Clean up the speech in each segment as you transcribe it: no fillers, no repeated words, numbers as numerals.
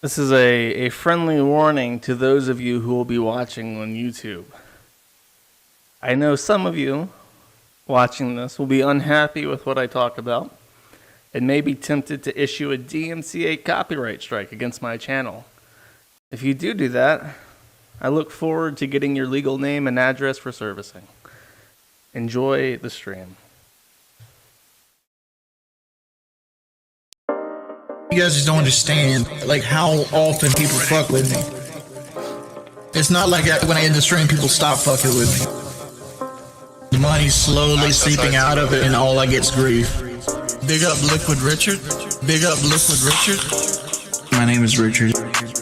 This is a friendly warning to those of you who will be watching on YouTube. I know some of you watching this will be unhappy with what I talk about and may be tempted to issue a DMCA copyright strike against my channel. If you do that, I look forward to getting your legal name and address for servicing. Enjoy the stream. You guys just don't understand, like, how often people fuck with me. It's not like when I end the stream, people stop fucking with me. The money's slowly seeping out of it, and all I get's grief. Big up Liquid Richard. Big up Liquid Richard. My name is Richard.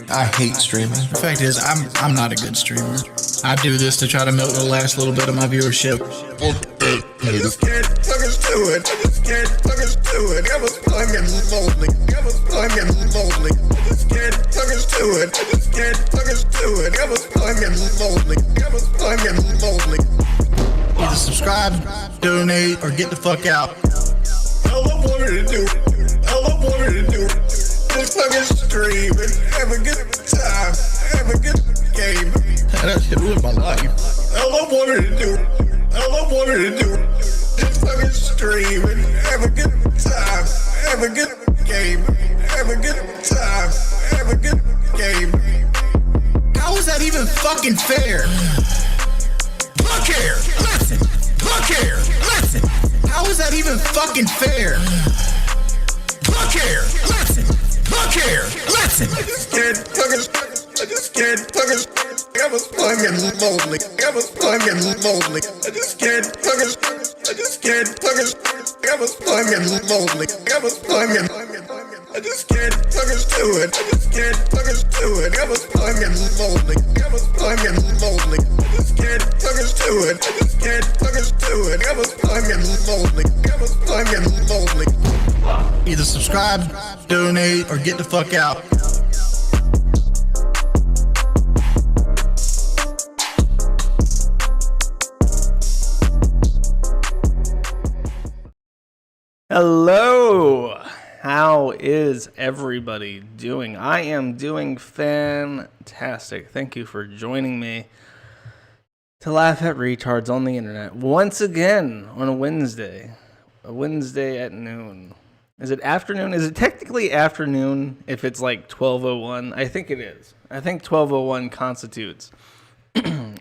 I hate streaming. The fact is, I'm not a good streamer. I do this to try to milk the last little bit of my viewership. I just can't fucking do it. I just can't fucking do it. I was fucking lonely. I was fucking lonely. I just can't fucking do it. I just can't fucking do it. I was fucking lonely. I was fucking lonely. Either subscribe, donate, or get the fuck out. All I wanted to do, all I wanted to do, just fucking stream and have a good time, have a good game. That shit ruined my life. All I wanted to do, all I wanted to do, just fucking stream and have a good time, have a good game, have a good time, have a good game. How is that even fucking fair? Look here, listen. Look here, listen. How is that even fucking fair? Look here, listen. Look here, listen. I just can't fucking, I was fucking lonely. I was fucking lonely. I just can't fucking, I was fucking lonely. I was fucking, I just can't fucking do it. I just can't fucking do it. I was fucking lonely. I was fucking lonely. I just can't fucking do it. I just can't fucking do it. I was fucking lonely. I was fucking lonely. Either subscribe, donate, or get the fuck out. Hello! How is everybody doing? I am doing fantastic. Thank you for joining me to laugh at retards on the internet once again on a Wednesday at noon. Is it afternoon? Is it technically afternoon if it's like 12:01? I think it is. I think 12:01 constitutes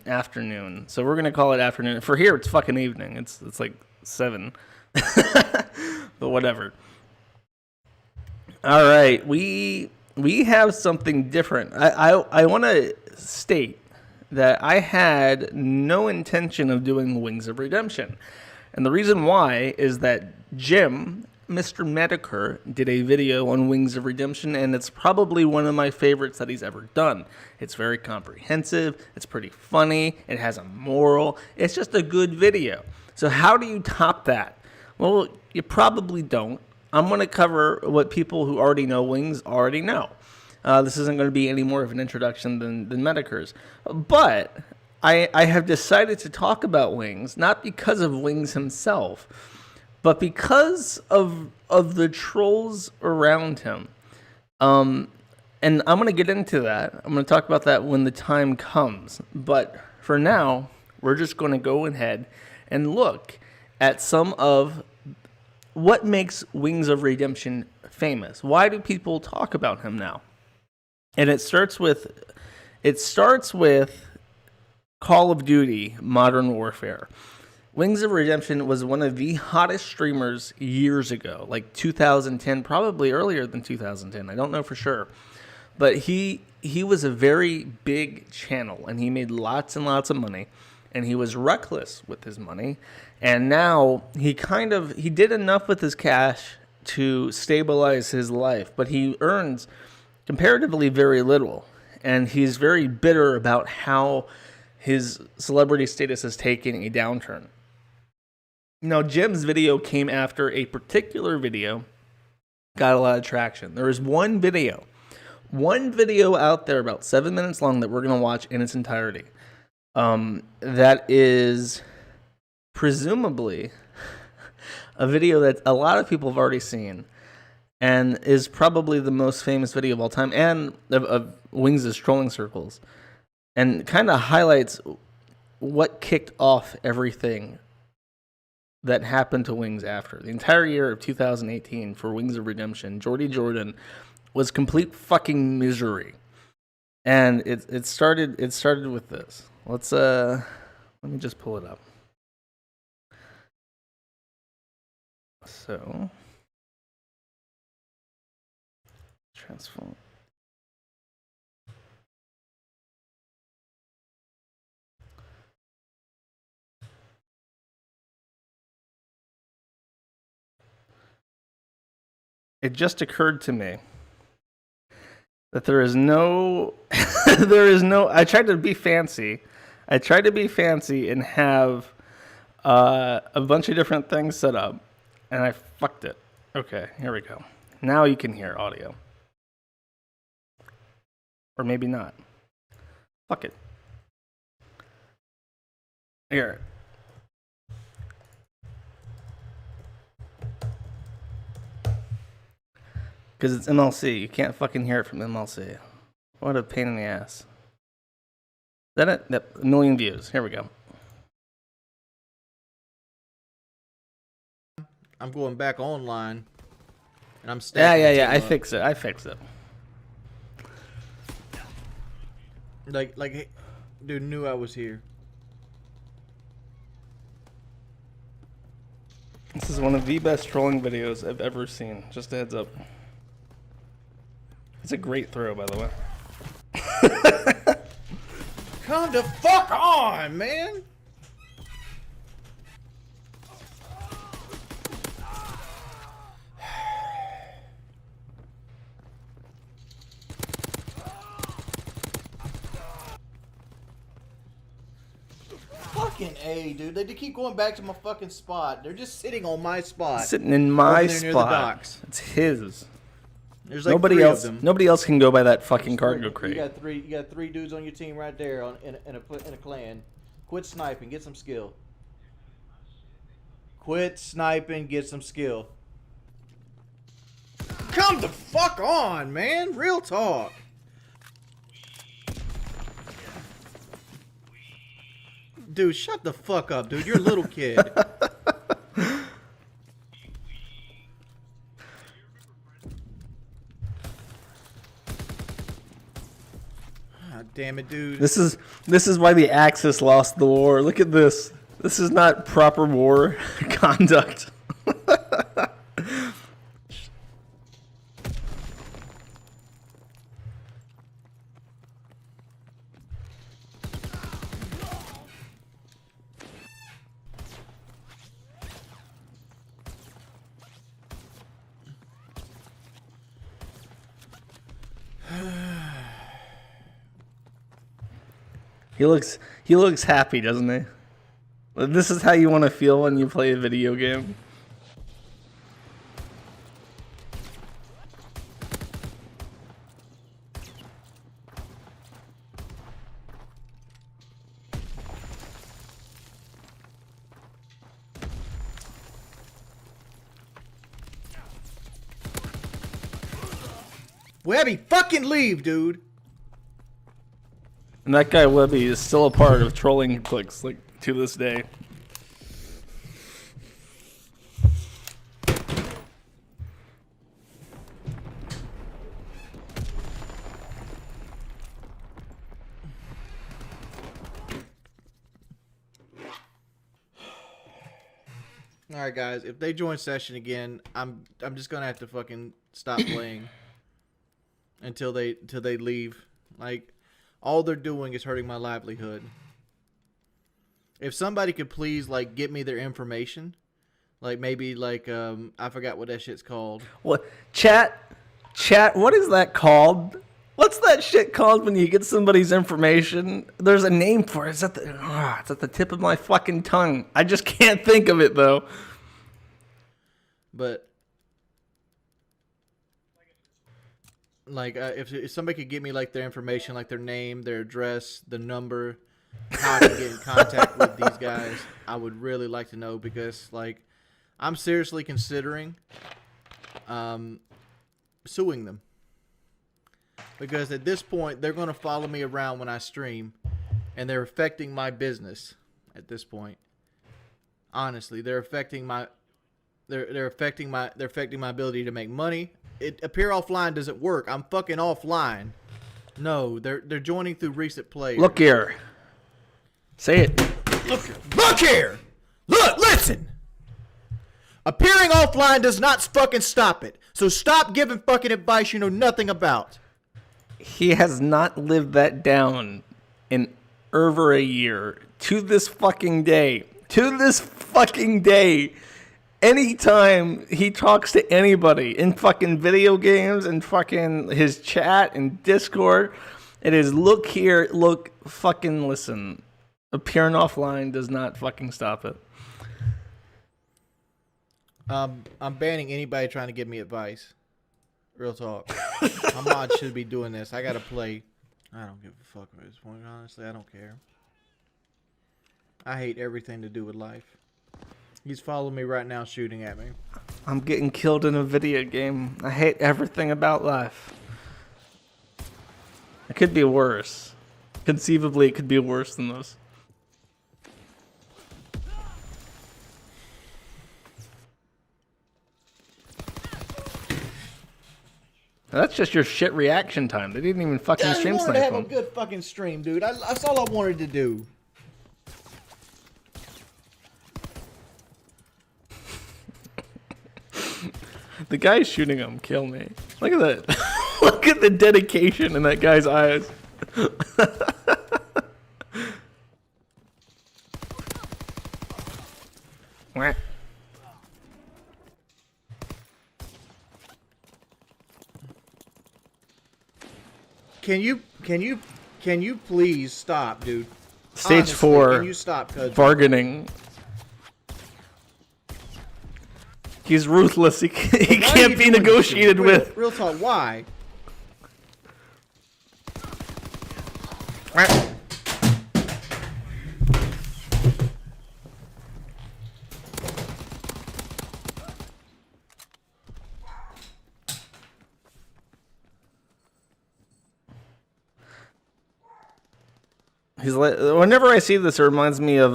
afternoon. So we're gonna call it afternoon. For here, it's fucking evening. It's like 7. But whatever. All right, we have something different. I want to state that I had no intention of doing Wings of Redemption. And the reason why is that Jim, Mr. Medicare, did a video on Wings of Redemption, and it's probably one of my favorites that he's ever done. It's very comprehensive, it's pretty funny, it has a moral, it's just a good video. So how do you top that? Well, you probably don't. I'm going to cover what people who already know Wings already know. This isn't going to be any more of an introduction than Medicare's. But I have decided to talk about Wings, not because of Wings himself, but because of the trolls around him. And I'm going to get into that. I'm going to talk about that when the time comes. But for now, we're just going to go ahead and look at some of what makes Wings of Redemption famous. Why do people talk about him now? And it starts with Call of Duty Modern Warfare. Wings of Redemption was one of the hottest streamers years ago, like 2010, probably earlier than 2010. I don't know for sure. But he was a very big channel, and he made lots and lots of money, and he was reckless with his money. And now he did enough with his cash to stabilize his life, but he earns comparatively very little. And he's very bitter about how his celebrity status has taken a downturn. Now, Jim's video came after a particular video got a lot of traction. There is one video out there about 7 minutes long that we're going to watch in its entirety. That is presumably a video that a lot of people have already seen. and is probably the most famous video of all time, and of Wings' trolling circles, and kind of highlights what kicked off everything that happened to Wings after. The entire year of 2018 for Wings of Redemption, Jordie Jordan was complete fucking misery. And it started with this. Let me just pull it up. So transform. It just occurred to me that there is no I tried to be fancy. I tried to be fancy and have a bunch of different things set up, and I fucked it. Okay, here we go. Now you can hear audio. Or maybe not. Fuck it. Here. Because it's MLC. You can't fucking hear it from MLC. What a pain in the ass. Is that it? Yep, 1 million views. Here we go. I'm going back online, and I'm stacking. Yeah. I fix it. Like, dude knew I was here. This is one of the best trolling videos I've ever seen. Just a heads up. It's a great throw, by the way. Come the fuck on, man! Fucking A, dude. They keep going back to my fucking spot. They're just sitting on my spot. Sitting in my over there near the spot. docks. It's his. There's like Nobody three else. of them. Nobody else can go by that fucking cargo crate. You got three dudes on your team right there in a clan. Quit sniping. Get some skill. Quit sniping. Get some skill. Come the fuck on, man. Real talk. Dude, shut the fuck up, dude. You're a little kid. Damn it, dude. This is why the Axis lost the war. Look at this. This is not proper war conduct. He looks happy, doesn't he? This is how you want to feel when you play a video game. Webby, fucking leave, dude. And that guy Webby is still a part of trolling clicks, like, to this day. All right, guys. If they join session again, I'm just gonna have to fucking stop playing until they leave. Like, all they're doing is hurting my livelihood. If somebody could please, like, get me their information, like, maybe, like, I forgot what that shit's called. What? Chat, what is that called? What's that shit called when you get somebody's information? There's a name for it. It's at the tip of my fucking tongue. I just can't think of it, though. But, like, if somebody could get me, like, their information, like their name, their address, the number, how I can get in contact with these guys, I would really like to know, because, like, I'm seriously considering suing them. Because at this point, they're going to follow me around when I stream, and they're affecting my business at this point. Honestly, they're affecting my ability to make money. Appear offline doesn't work. I'm fucking offline. No, they're joining through recent play. Look here. Say it. Look here. Look, listen. Appearing offline does not fucking stop it. So stop giving fucking advice you know nothing about. He has not lived that down in over a year. To this fucking day. To this fucking day. Anytime he talks to anybody in fucking video games and fucking his chat and Discord, it is look here, look, fucking listen. Appearing offline does not fucking stop it. I'm banning anybody trying to give me advice. Real talk. My mod should be doing this. I gotta play. I don't give a fuck at this point, honestly. I don't care. I hate everything to do with life. He's following me right now, shooting at me. I'm getting killed in a video game. I hate everything about life. It could be worse. Conceivably, it could be worse than this. That's just your shit reaction time. They didn't even fucking stream I wanted snipe to have them. a good fucking stream, dude. That's all I wanted to do. The guy shooting him, kill me. Look at that. Look at the dedication in that guy's eyes. Wah. Can you please stop, dude? Stage Honestly, 4. Can you stop, cuz? Bargaining. He's ruthless. He can't be negotiated with. Real talk, why? He's like, whenever I see this, it reminds me of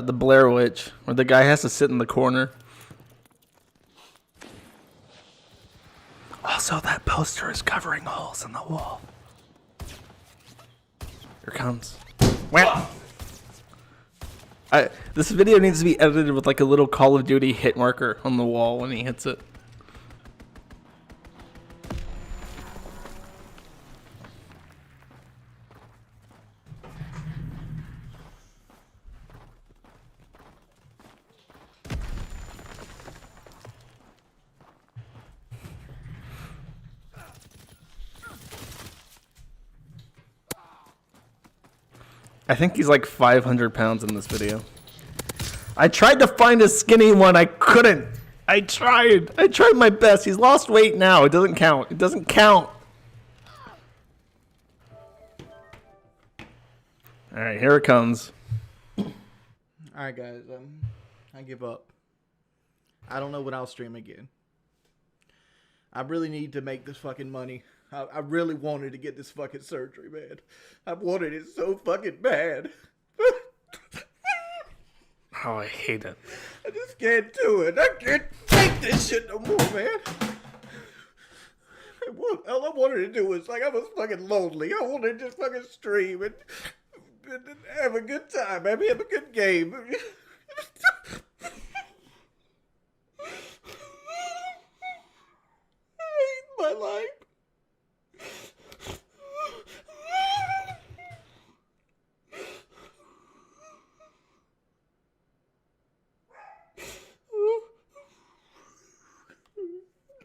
the Blair Witch, where the guy has to sit in the corner. Also, that poster is covering holes in the wall. Here comes. Wow. This video needs to be edited with like a little Call of Duty hit marker on the wall when he hits it. I think he's like 500 pounds in this video. I tried to find a skinny one. I couldn't. I tried my best. He's lost weight now. It doesn't count. It doesn't count. All right, here it comes. All right, guys. I give up. I don't know when I'll stream again. I really need to make this fucking money. I really wanted to get this fucking surgery, man. I wanted it so fucking bad. Oh, I hate it. I just can't do it. I can't take this shit no more, man. All I wanted to do was, like, I was fucking lonely. I wanted to just fucking stream and have a good time. Maybe have a good game. I hate my life.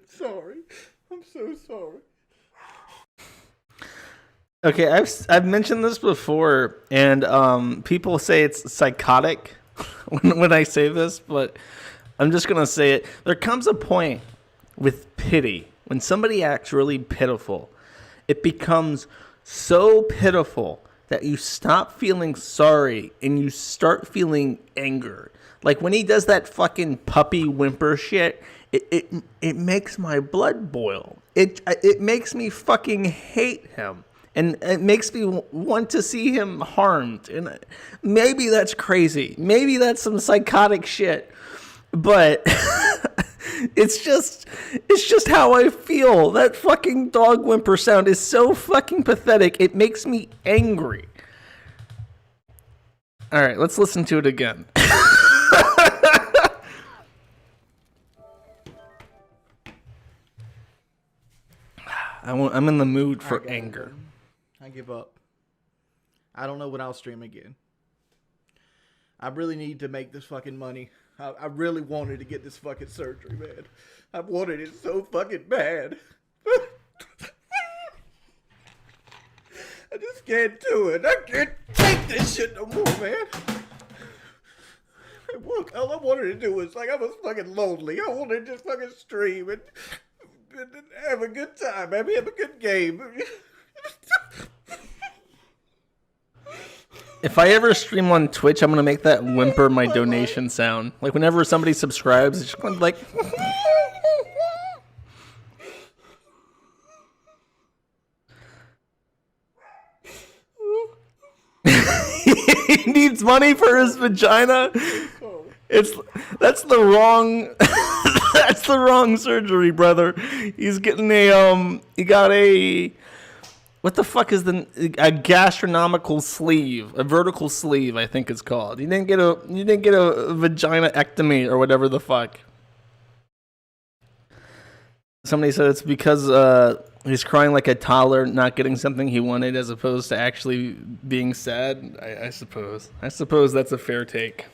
Sorry. I'm so sorry. Okay, I've mentioned this before, and people say it's psychotic when I say this, but I'm just gonna say it. There comes a point with pity when somebody acts really pitiful. It becomes so pitiful that you stop feeling sorry and you start feeling anger. Like when he does that fucking puppy whimper shit, it makes my blood boil. it makes me fucking hate him. And it makes me want to see him harmed. And maybe that's crazy. Maybe that's some psychotic shit. But it's just how I feel. That fucking dog whimper sound is so fucking pathetic. It makes me angry. All right, let's listen to it again. I'm in the mood for anger. I give up. I don't know when I'll stream again. I really need to make this fucking money. I really wanted to get this fucking surgery, man. I wanted it so fucking bad. I just can't do it. I can't take this shit no more, man. Look, all I wanted to do was, like, I was fucking lonely. I wanted to just fucking stream and have a good time, man. Have a good game. If I ever stream on Twitch, I'm gonna make that whimper my donation sound. Like whenever somebody subscribes, it's just going like. He needs money for his vagina. That's the wrong. That's the wrong surgery, brother. He's getting he got a. What the fuck is a gastronomical sleeve, a vertical sleeve? I think it's called. You didn't get a vagina-ectomy or whatever the fuck. Somebody said it's because he's crying like a toddler, not getting something he wanted, as opposed to actually being sad. I suppose that's a fair take.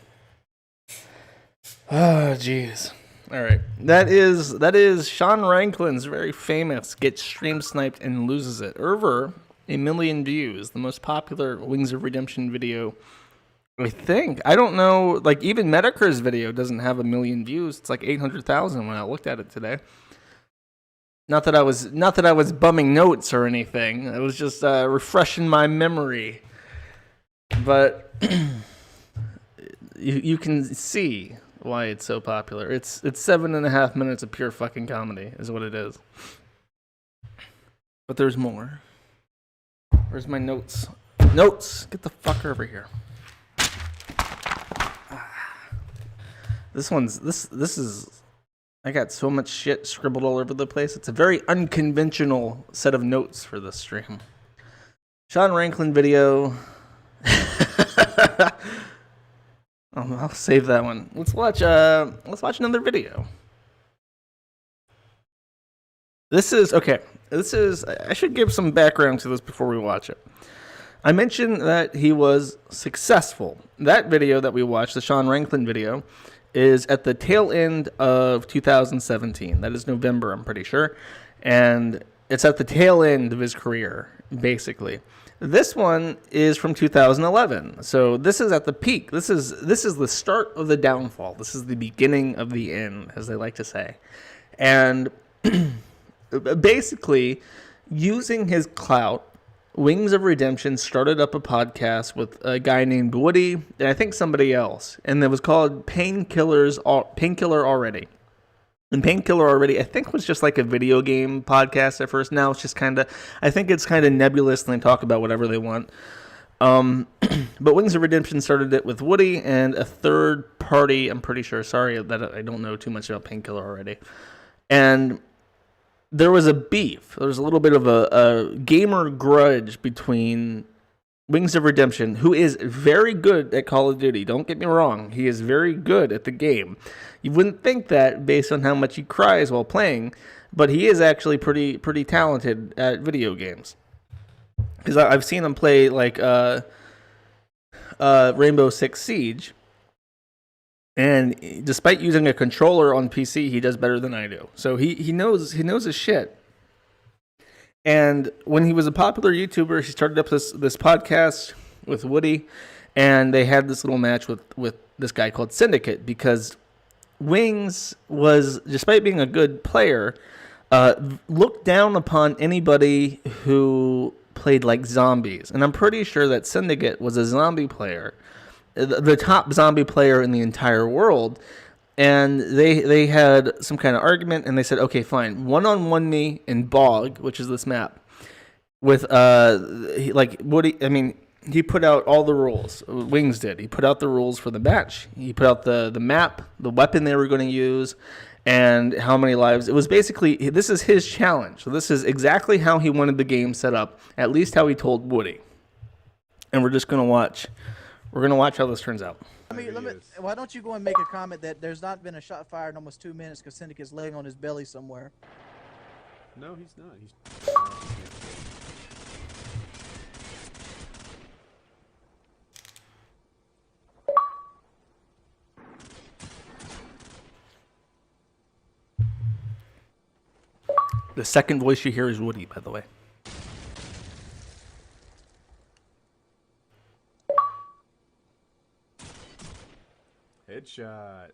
Oh, jeez. All right, that is Sean Ranklin's very famous "Gets Stream Sniped and Loses It." Over 1 million views, the most popular Wings of Redemption video. I think, I don't know. Like even Medicare's video doesn't have 1 million views. It's like 800,000 when I looked at it today. Not that I was bumming notes or anything. I was just refreshing my memory. But you can see why it's so popular. It's 7.5 minutes of pure fucking comedy is what it is. But there's more. Where's my notes? Notes! Get the fuck over here. This is I got so much shit scribbled all over the place. It's a very unconventional set of notes for this stream. Sean Ranklin video. I'll save that one. Let's watch another video. I should give some background to this before we watch it. I mentioned that he was successful. That video that we watched, the Sean Ranklin video, is at the tail end of 2017. That is November, I'm pretty sure. And it's at the tail end of his career, basically. This one is from 2011. So this is at the peak. This is the start of the downfall. This is the beginning of the end, as they like to say. And basically, using his clout, Wings of Redemption started up a podcast with a guy named Woody and I think somebody else. And it was called Painkiller Already. And Painkiller Already, I think, was just like a video game podcast at first. Now it's just I think it's kind of nebulous and they talk about whatever they want. But Wings of Redemption started it with Woody and a third party, I'm pretty sure. Sorry that I don't know too much about Painkiller Already. And there was a beef. There was a little bit of a gamer grudge between Wings of Redemption, who is very good at Call of Duty. Don't get me wrong. He is very good at the game. You wouldn't think that based on how much he cries while playing, but he is actually pretty talented at video games. Because I've seen him play like Rainbow Six Siege, and despite using a controller on PC, he does better than I do. So he knows his shit. And when he was a popular YouTuber, he started up this podcast with Woody, and they had this little match with this guy called Syndicate, because Wings was, despite being a good player, looked down upon anybody who played like zombies. And I'm pretty sure that Syndicate was a zombie player, the top zombie player in the entire world. and they had some kind of argument, and they said, okay, fine, one-on-one me in Bog, which is this map, with like Woody. I mean, he put out all the rules. Wings did. He put out the rules for the match. He put out the map, the weapon they were going to use, and how many lives. It was basically, this is his challenge. So this is exactly how he wanted the game set up, at least how he told Woody. And we're just going to watch. We're going to watch how this turns out. Why don't you go and make a comment that there's not been a shot fired in almost 2 minutes because Syndicate's laying on his belly somewhere? No, he's not. He's... The second voice you hear is Woody, by the way. Headshot.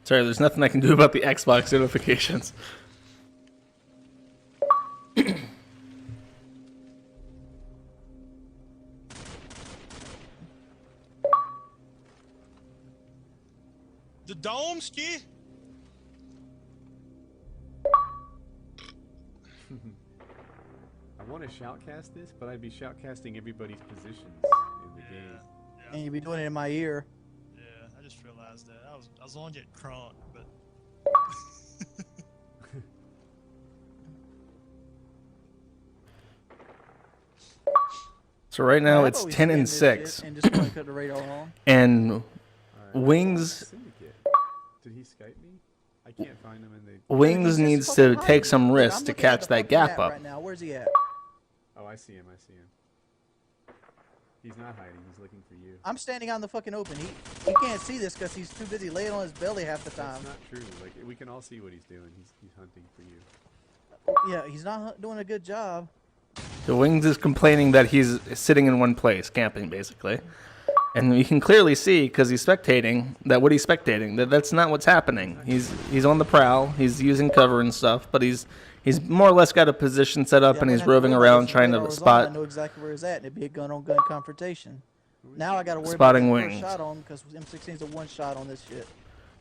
Sorry, there's nothing I can do about the Xbox notifications. The dome ski? I want to shoutcast this, but I'd be shoutcasting everybody's positions in the game. And you'd be doing it in my ear. Yeah, I just realized that. I was on get crunk, but So right now I've it's always 10 scanned and this 6. shit and just want to cut the radar on. And Alright, Wings Syndicate. Did he Skype me? I can't find him in the... Wings He's just needs fucking to take hiding. some Look, risks I'm to looking at catch the that fucking gap map up. right now. Where's he at? Oh, I see him. I see him. He's not hiding. He's looking for you. I'm standing out in the fucking open. He can't see this because he's too busy laying on his belly half the time. That's not true. Like, we can all see what he's doing. He's hunting for you. Yeah, he's not doing a good job. The Wings is complaining that he's sitting in one place, camping basically. And you can clearly see, because he's spectating, that what he's spectating, that's not what's happening. He's on the prowl, he's using cover and stuff, but he's more or less got a position set up, Yeah, and I'm he's gonna have roving worry about around if trying radar to was on, spot. I know exactly where he's at, and it'd be a gun-on-gun confrontation. Now I got to worry Spotting about Wings. getting a shot on because M16's a one-shot on this shit.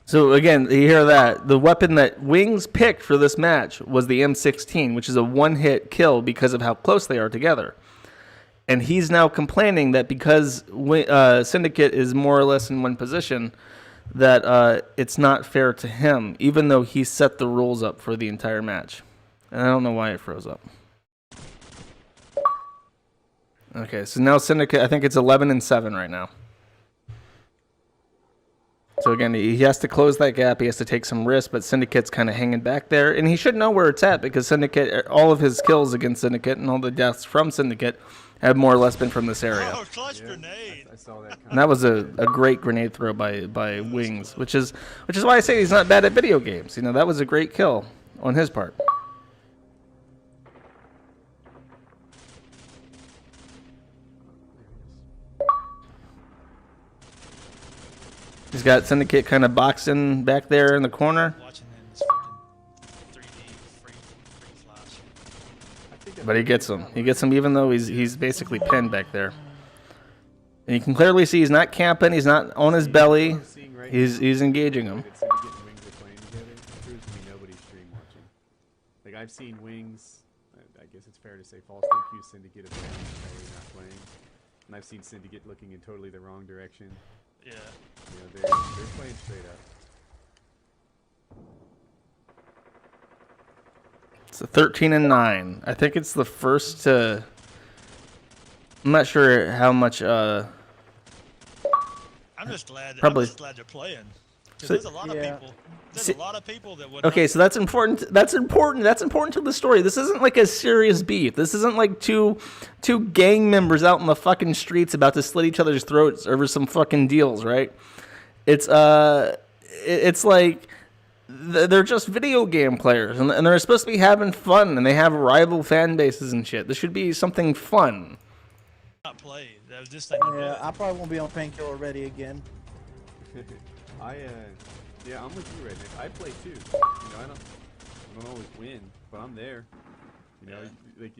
So again, you hear that. The weapon that Wings picked for this match was the M16, which is a one-hit kill because of how close they are together. And he's now complaining that because Syndicate is more or less in one position, that it's not fair to him, even though he set the rules up for the entire match. And I don't know why it froze up. Okay, so now Syndicate, I think it's 11 and 7 right now. So again, he has to close that gap. He has to take some risks, but Syndicate's kind of hanging back there. And he should know where it's at because Syndicate, all of his kills against Syndicate and all the deaths from Syndicate have more or less been from this area. oh, clutch grenade. I saw that coming. And that was a great grenade throw by Wings, which is why I say he's not bad at video games. You know, that was a great kill on his part. He's got Syndicate kind of boxing back there in the corner, Watching in this fucking 3D free flash. but he gets him. He gets him even though he's basically pinned back there. And you can clearly see he's not camping. He's not on his belly. He's engaging him. That Syndicate and Wings are playing together. It proves to me nobody's stream watching. Like, I've seen Wings, I guess it's fair to say, falsely accuse Syndicate of playing and not playing. And I've seen Syndicate looking in totally the wrong direction. Yeah. You know, they're playing straight up. It's a 13 and 9. I think it's the first to. I'm not sure how much. I'm just glad. Probably- I'm just glad they're playing. 'Cause So- there's a lot Yeah. of people. There's See- a lot of people that would. Okay, not, so that's important. That's important. That's important to the story. This isn't like a serious beef. This isn't like two gang members out in the fucking streets about to slit each other's throats over some fucking deals, right? It's like they're just video game players, and they're supposed to be having fun, and they have rival fan bases and shit. This should be something fun. not play. That was just like to do Yeah, it. I probably won't be on painkiller ready again. Yeah, I'm with you right now. I play too. You know, I don't always win, but I'm there. You know, like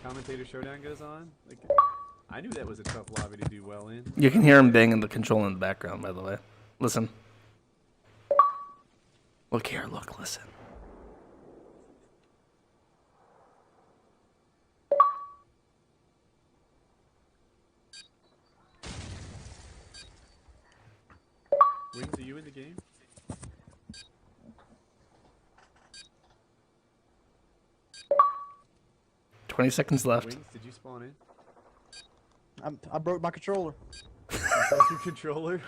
commentator showdown goes on. Like, I knew that was a tough lobby to do well in. You can hear him banging the control in the background, by the way. Listen. Look here, look, listen. Wings, are you in the game? $20 left. Wings, did you spawn in? I broke my controller. Broke your controller?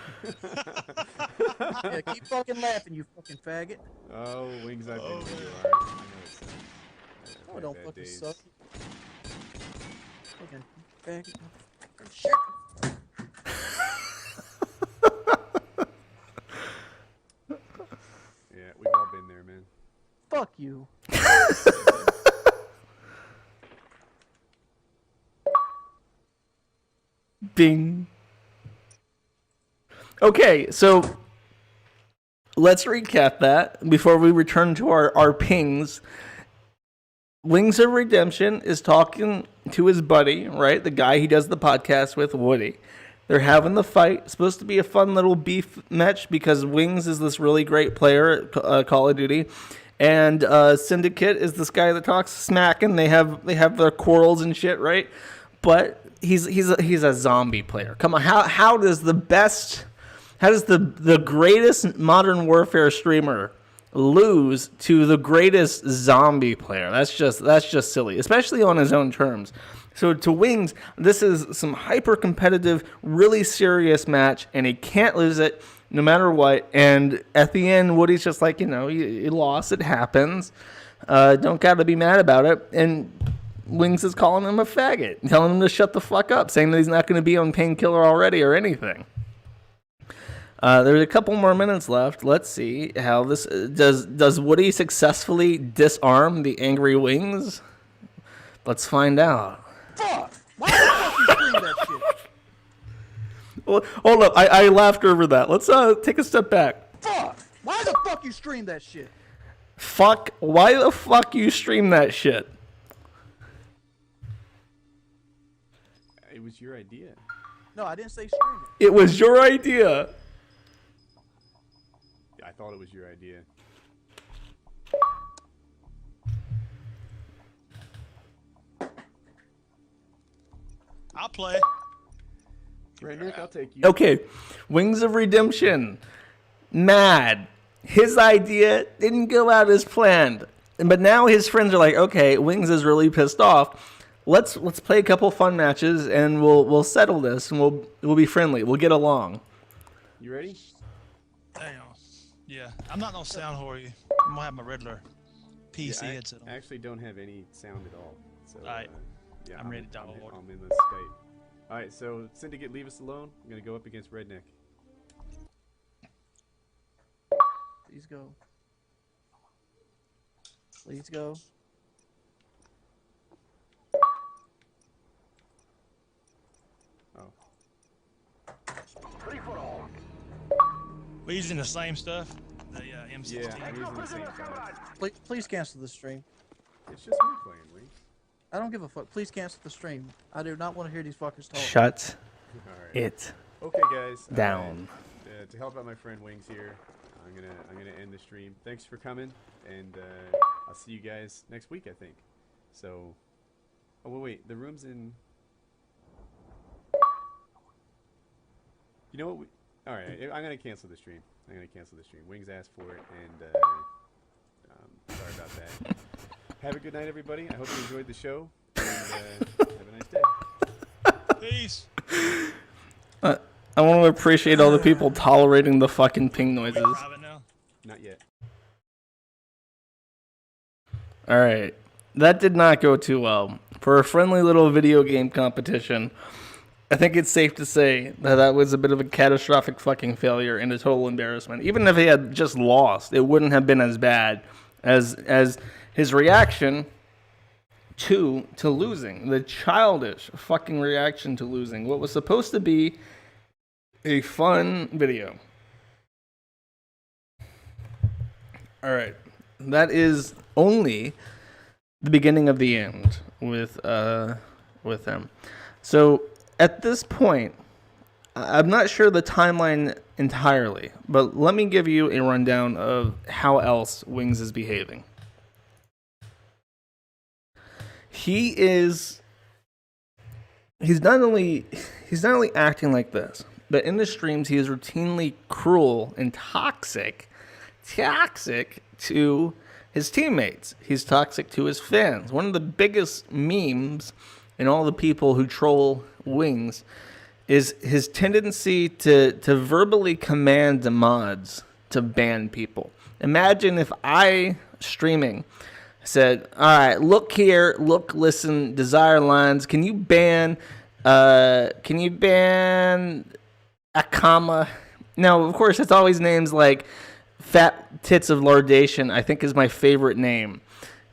Yeah, keep fucking laughing, you fucking faggot. Oh, Wings, I've been where you are. I know it's Oh, bad don't fucking days. suck. Fucking faggot. Shit. Yeah, we've all been there, man. Fuck you. Bing. Okay, so let's recap that before we return to our pings. Wings of Redemption is talking to his buddy, right? The guy he does the podcast with, Woody. They're having the fight. It's supposed to be a fun little beef match because Wings is this really great player at Call of Duty. And Syndicate is this guy that talks smack, and they have their quarrels and shit, right? But he's a zombie player. Come on, how does the greatest Modern Warfare streamer lose to the greatest zombie player? That's just silly, especially on his own terms. So to Wings, this is some hyper competitive, really serious match, and he can't lose it no matter what. And at the end, Woody's just like, you lost, it happens. Don't gotta be mad about it. And Wings is calling him a faggot, telling him to shut the fuck up, saying that he's not going to be on painkiller already or anything. There's a couple more minutes left. Let's see how this does Woody successfully disarm the angry Wings? Let's find out. Fuck! Why the fuck you scream that shit? Well, hold up, I laughed over that. Let's take a step back. Fuck! Why the fuck you stream that shit? Fuck! Why the fuck you stream that shit? It was your idea. No, I didn't say stream it. It was your idea. I thought it was your idea. I'll play. Right, Nick, I'll take you. Okay, Wings of Redemption. Mad. His idea didn't go out as planned. But now his friends are like, okay, Wings is really pissed off. Let's play a couple fun matches and we'll settle this and we'll be friendly. We'll get along. You ready? Damn. Yeah. I'm not no sound whore. I'm gonna have my regular PC headset on. I actually don't have any sound at all. So Alright. yeah, I'm ready to download. I'm in the state. Alright, so Syndicate, leave us alone. I'm gonna go up against Redneck. Please go. Please go. We're using the same stuff. The M16. Yeah, I'm using the same side. Please cancel the stream. It's just me playing, Wings. I don't give a fuck. Please cancel the stream. I do not want to hear these fuckers talk. Shut Alright. it Okay, guys. down. To help out my friend Wings here, I'm gonna end the stream. Thanks for coming, and I'll see you guys next week, I think. So, oh wait, the room's in. You know what? All right, I'm gonna cancel the stream. Wings asked for it, and sorry about that. Have a good night, everybody. I hope you enjoyed the show, and have a nice day. Peace. I want to appreciate all the people tolerating the fucking ping noises. Private now. Not yet. All right, that did not go too well. For a friendly little video game competition, I think it's safe to say that that was a bit of a catastrophic fucking failure and a total embarrassment. Even if he had just lost, it wouldn't have been as bad as his reaction to losing. The childish fucking reaction to losing. What was supposed to be a fun video. All right, that is only the beginning of the end with them. So at this point, I'm not sure the timeline entirely, but let me give you a rundown of how else Wings is behaving. He's not only acting like this, but in the streams he is routinely cruel and toxic to his teammates. He's toxic to his fans. One of the biggest memes in all the people who troll Wings is his tendency to verbally command the mods to ban people. Imagine if I, streaming, said, all right, look here, look, listen, Desire Lines, can you ban Akama? Now, of course, it's always names like Fat Tits of Lardation, I think is my favorite name.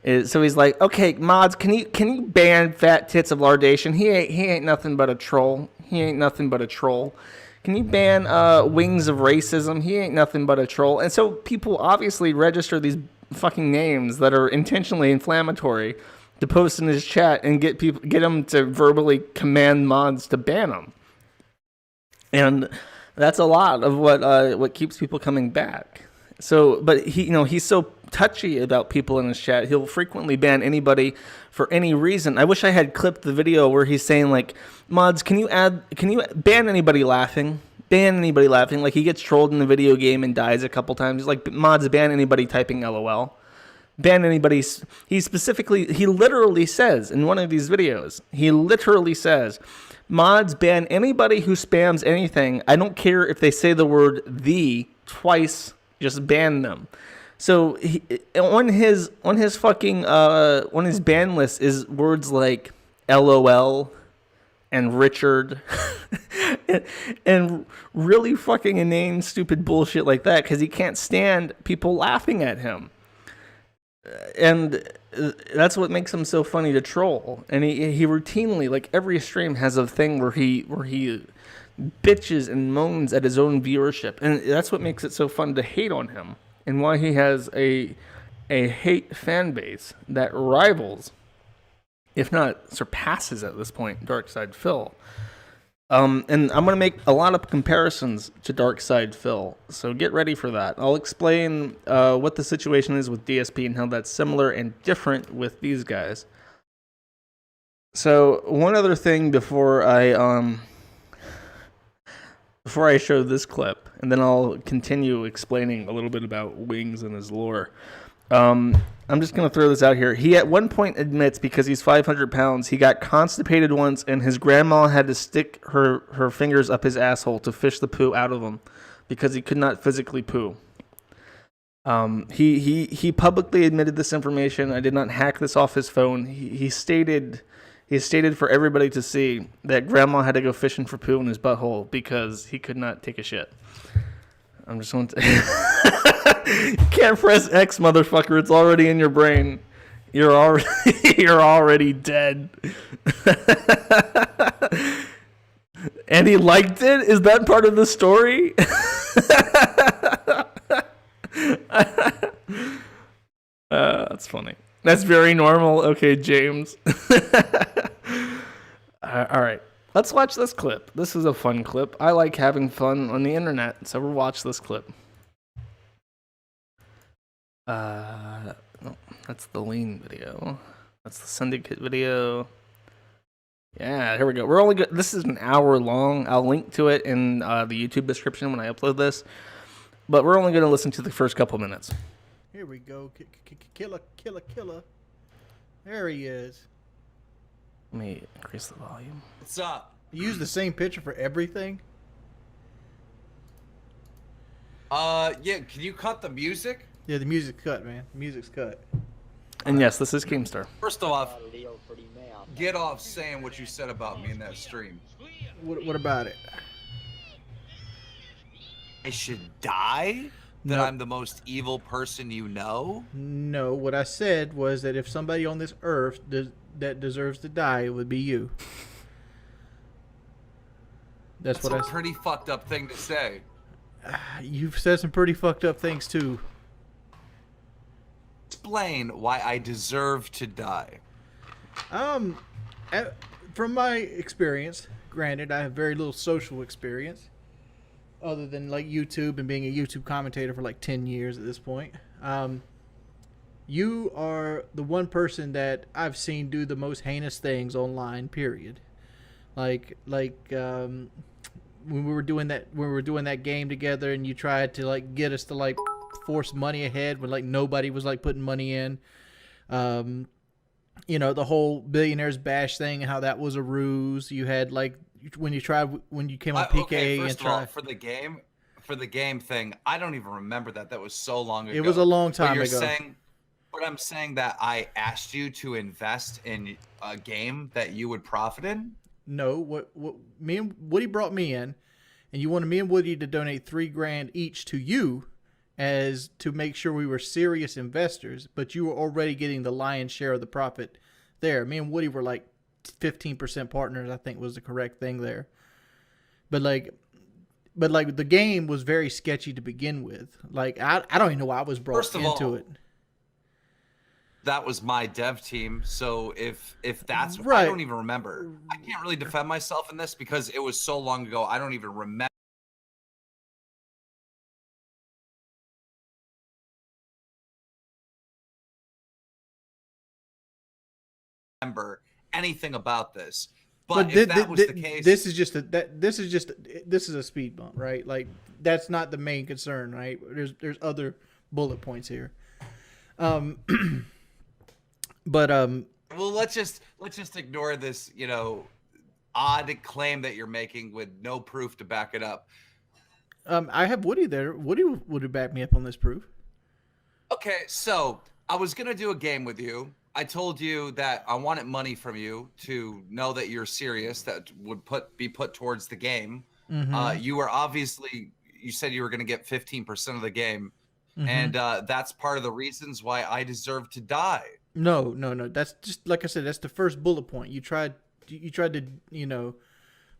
So he's like, okay, mods, can you ban Fat Tits of Lardation? He ain't nothing but a troll. He ain't nothing but a troll. Can you ban Wings of Racism? He ain't nothing but a troll. And so people obviously register these fucking names that are intentionally inflammatory to post in his chat and get him to verbally command mods to ban him. And that's a lot of what keeps people coming back. So, but he's so touchy about people in his chat. He'll frequently ban anybody for any reason. I wish I had clipped the video where he's saying like, mods, can you ban anybody laughing? Ban anybody laughing. Like he gets trolled in the video game and dies a couple times. He's like, mods, ban anybody typing LOL. Ban anybody. He literally says in one of these videos, mods, ban anybody who spams anything. I don't care if they say the word "the" twice. Just ban them. So on his ban list is words like LOL and Richard and really fucking inane, stupid bullshit like that because he can't stand people laughing at him. And that's what makes him so funny to troll. And he routinely, like every stream, has a thing where he bitches and moans at his own viewership, and that's what makes it so fun to hate on him, and why he has a hate fan base that rivals, if not surpasses at this point, Darkside Phil. And I'm gonna make a lot of comparisons to Darkside Phil, so get ready for that. I'll explain what the situation is with DSP and how that's similar and different with these guys. So one other thing before I show this clip, and then I'll continue explaining a little bit about Wings and his lore. I'm just going to throw this out here. He at one point admits because he's 500 pounds, he got constipated once, and his grandma had to stick her fingers up his asshole to fish the poo out of him because he could not physically poo. He publicly admitted this information. I did not hack this off his phone. He stated for everybody to see that grandma had to go fishing for poo in his butthole because he could not take a shit. I'm just going to... You can't press X, motherfucker. It's already in your brain. You're already dead. And he liked it? Is that part of the story? That's funny. That's very normal. Okay, James. All right. Let's watch this clip. This is a fun clip. I like having fun on the internet, so we'll watch this clip. No, that's the lean video. That's the syndicate video. Yeah, here we go. We're only good. This is an hour long. I'll link to it in the YouTube description when I upload this. But we're only going to listen to the first couple minutes. Here we go. Killer. There he is. Let me increase the volume. What's up? You use the same picture for everything? Yeah, can you cut the music? Yeah, the music's cut, man. The music's cut. And yes, this is Keemstar. First off, get off saying what you said about me in that stream. What about it? I should die? That No. I'm the most evil person you know? No, what I said was that if somebody on this earth that deserves to die, it would be you. That's what a I said. pretty fucked up thing to say. You've said some pretty fucked up things too. Explain why I deserve to die. From my experience, granted, I have very little social experience other than like YouTube and being a YouTube commentator for like 10 years at this point. You are the one person that I've seen do the most heinous things online, period. Like when we were doing that game together and you tried to like get us to like force money ahead when like nobody was like putting money in. You know, the whole Billionaires Bash thing and how that was a ruse. You had like when you came on PK okay, and first of all, for the game thing, I don't even remember that. That was so long ago. It was a long time ago. But I'm saying that I asked you to invest in a game that you would profit in? No, what me and Woody brought me in, and you wanted me and Woody to donate $3,000 each to you as to make sure we were serious investors, but you were already getting the lion's share of the profit there. Me and Woody were like 15% partners, I think was the correct thing there. But the game was very sketchy to begin with. Like I don't even know why I was brought into it. That was my dev team, so if that's right. I don't even remember. I can't really defend myself in this because it was so long ago. I don't even remember anything about this. But if that was the case, this is a speed bump, right? Like that's not the main concern, right? There's other bullet points here. But well, let's just ignore this, you know, odd claim that you're making with no proof to back it up. I have Woody there. Woody would back me up on this proof. Okay, so I was gonna do a game with you. I told you that I wanted money from you to know that you're serious. That would be put towards the game. Mm-hmm. You said you were gonna get 15% of the game, mm-hmm. and that's part of the reasons why I deserve to die. No. That's just like I said. That's the first bullet point. You tried to, you know,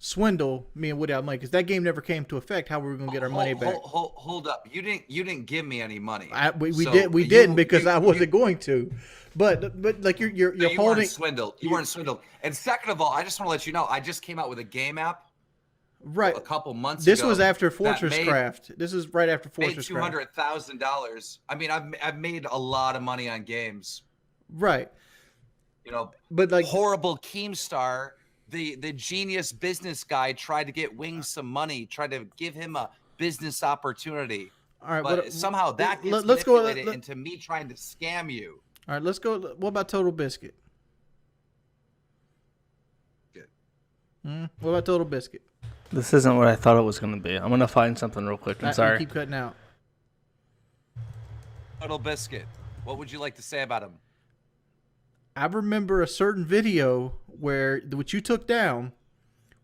swindle me and Woody out of money because that game never came to effect. How we were going to get our money back? Hold up. You didn't give me any money. We didn't because I wasn't going to. But like you're you holding. Weren't swindled. You weren't swindled. And second of all, I just want to let you know I just came out with a game app. Right. A couple months ago. This was after Fortress Craft. This is right after Fortress Craft. Made $200,000. I mean, I've made a lot of money on games. Right. You know, but like horrible Keemstar, the genius business guy tried to get Wings some money, tried to give him a business opportunity. All right, but somehow that gets manipulated into me trying to scam you. All right, let's go. What about Total Biscuit? Good. What about Total Biscuit? This isn't what I thought it was going to be. I'm going to find something real quick. I'm sorry. You keep cutting out. Total Biscuit. What would you like to say about him? I remember a certain video which you took down,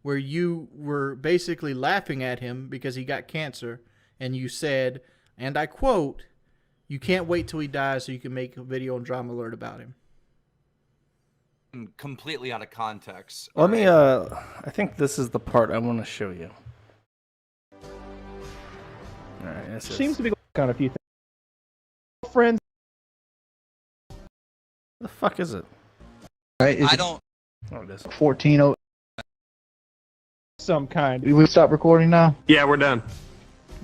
where you were basically laughing at him because he got cancer, and you said, and I quote, "You can't wait till he dies so you can make a video on Drama Alert about him." Completely out of context. Let me. I think this is the part I want to show you. All right. Seems to be on a few things. Friends. The fuck is it? Right, I don't. Oh, it is. 14.0. Some kind. We stop recording now? Yeah, we're done.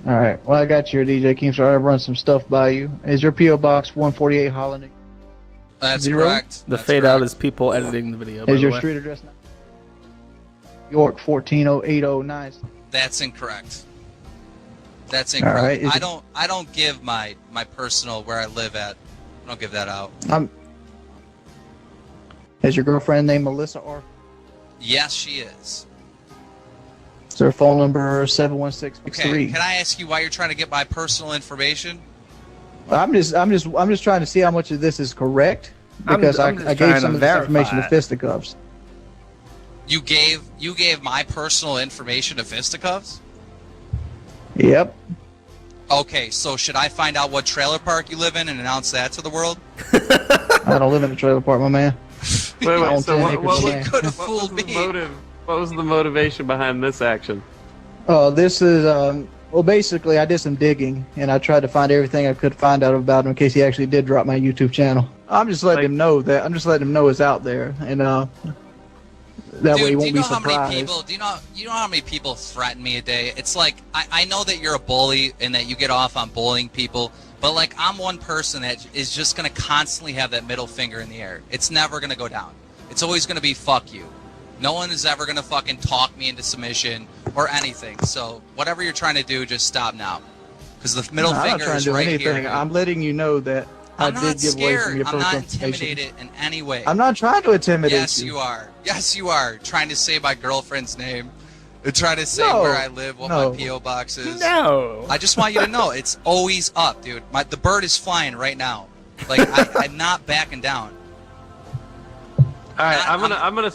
All right. Well, I got your DJ Keemstar. I've run some stuff by you. Is your PO Box 148 Holland? That's correct. The fade out is people editing the video. Is your street address now? York 140809. That's incorrect. That's incorrect. Right. I don't give my personal where I live at. I don't give that out. Is your girlfriend named Melissa R? Yes, she is. Is her phone number 71663? Okay, can I ask you why you're trying to get my personal information? I'm just trying to see how much of this is correct because I gave some of this information to Fisticuffs. You gave my personal information to Fisticuffs? Yep. Okay, so should I find out what trailer park you live in and announce that to the world? I don't live in a trailer park, my man. Wait, so what was the motivation behind this action? This is, well, basically, I did some digging, and I tried to find everything I could find out about him in case he actually did drop my YouTube channel. I'm just letting him know that. I'm just letting him know it's out there, and That Dude, way you do won't you be know how many surprised. people? Do you know how many people threaten me a day? It's like I know that you're a bully and that you get off on bullying people, but like I'm one person that is just gonna constantly have that middle finger in the air. It's never gonna go down. It's always gonna be fuck you. No one is ever gonna fucking talk me into submission or anything. So whatever you're trying to do, just stop now, because the middle I'm not finger trying is to do right anything. here. I'm letting you know that I'm I not did give away some of scared. your I'm personal not information. intimidated in any way. I'm not trying to intimidate Yes, you. you are. Yes, you are. Trying to say my girlfriend's name. And trying to say No, where I live, what no. my P.O. box is. No. I just want you to know, it's always up, dude. The bird is flying right now. Like, I'm not backing down. All right, I'm gonna.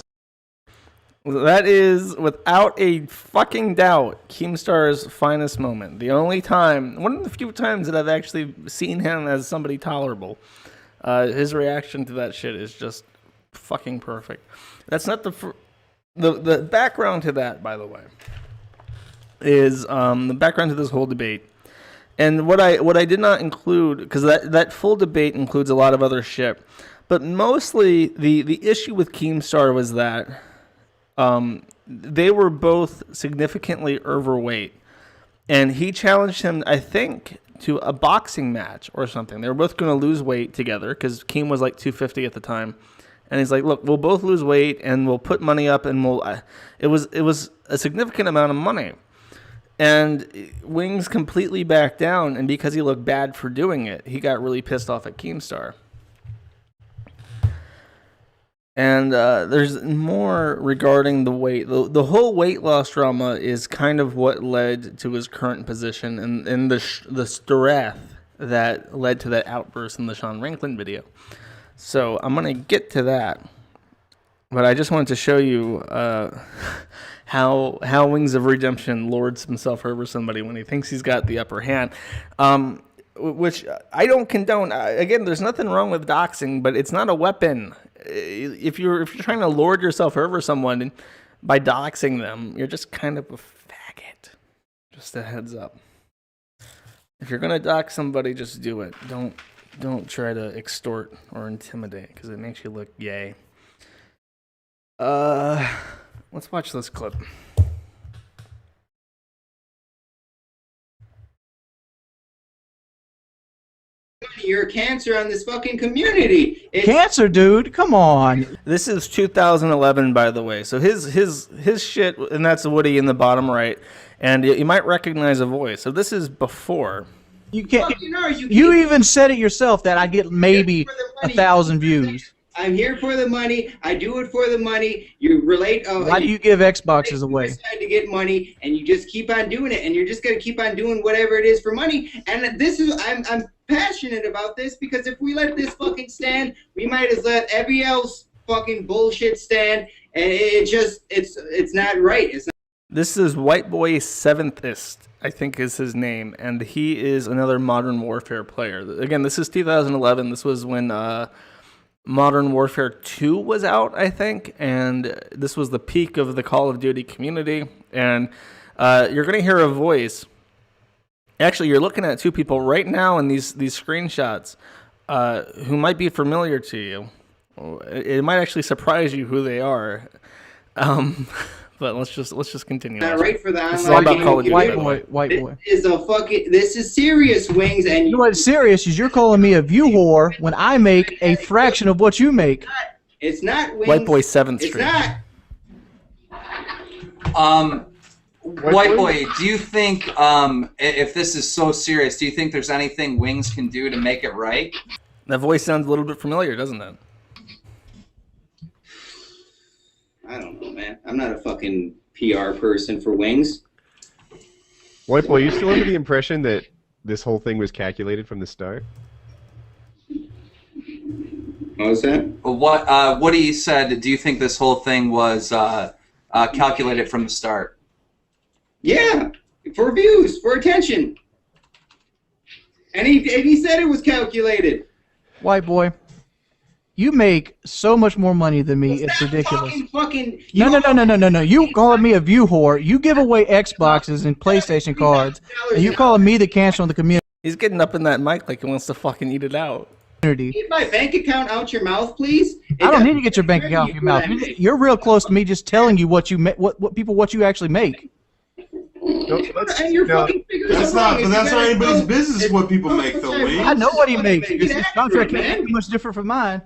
That is, without a fucking doubt, Keemstar's finest moment. The only time, one of the few times that I've actually seen him as somebody tolerable. His reaction to that shit is just fucking perfect. That's not the background to that, by the way, is the background to this whole debate. And what I did not include, because that full debate includes a lot of other shit, but mostly the issue with Keemstar was that they were both significantly overweight, and he challenged him, I think, to a boxing match or something. They were both going to lose weight together because Keem was like 250 at the time, and he's like, "Look, we'll both lose weight, and we'll put money up, and we'll." It was a significant amount of money, and Wings completely backed down, and because he looked bad for doing it, he got really pissed off at Keemstar. And there's more regarding the weight. The whole weight loss drama is kind of what led to his current position and the stress that led to that outburst in the Sean Ranklin video. So I'm going to get to that. But I just wanted to show you how Wings of Redemption lords himself over somebody when he thinks he's got the upper hand. Which I don't condone. Again, there's nothing wrong with doxing, but it's not a weapon. If you're trying to lord yourself over someone by doxing them, you're just kind of a faggot. Just a heads up. If you're gonna dox somebody, just do it. Don't try to extort or intimidate, because it makes you look gay. Let's watch this clip. You're a cancer on this fucking community. Cancer, dude. Come on. This is 2011, by the way. So his shit, and that's Woody in the bottom right, and you might recognize a voice. So this is before. You can't. You even said it yourself that I get maybe 1,000 views. I'm here for the money. I do it for the money. You relate. Why do you give Xboxes away? Decide to get money, and you just keep on doing it, and you're just gonna keep on doing whatever it is for money. And this is, I'm passionate about this, because if we let this fucking stand, we might as let every else fucking bullshit stand, and it's not right. It's not. This is White Boy Seventhist, I think is his name, and he is another Modern Warfare player. Again, this is 2011. This was when Modern Warfare 2 was out, I think, and this was the peak of the Call of Duty community. And you're going to hear a voice. Actually, you're looking at two people right now in these screenshots who might be familiar to you. It might actually surprise you who they are. But let's just continue. Not right for the online. This is all about Call of Duty. White boy. This is serious, Wings, and you know what's serious is you're calling me a view whore when I make a fraction of what you make. It's not Wings. White Boy 7th It's Street. not. White Boy, do you think if this is so serious, do you think there's anything Wings can do to make it right? That voice sounds a little bit familiar, doesn't it? I don't know, man. I'm not a fucking PR person for Wings. White Boy, you still under the impression that this whole thing was calculated from the start? What was that? What Woody said, do you think this whole thing was calculated from the start? Yeah, for views, for attention. And he said it was calculated. White boy, you make so much more money than me. It's ridiculous. No. You calling me a view whore. You give away Xboxes and PlayStation cards, and you calling me the cancer on the community. He's getting up in that mic like he wants to fucking eat it out. Get my bank account out your mouth, please. I don't need to get your bank account out your mouth. You're real close to me just telling you what you what you actually make. And your fucking figures That's are not, wrong. but that's not anybody's business what people make, though, Wings. I know what he makes. Get His after contract it, can't man. be much different from mine.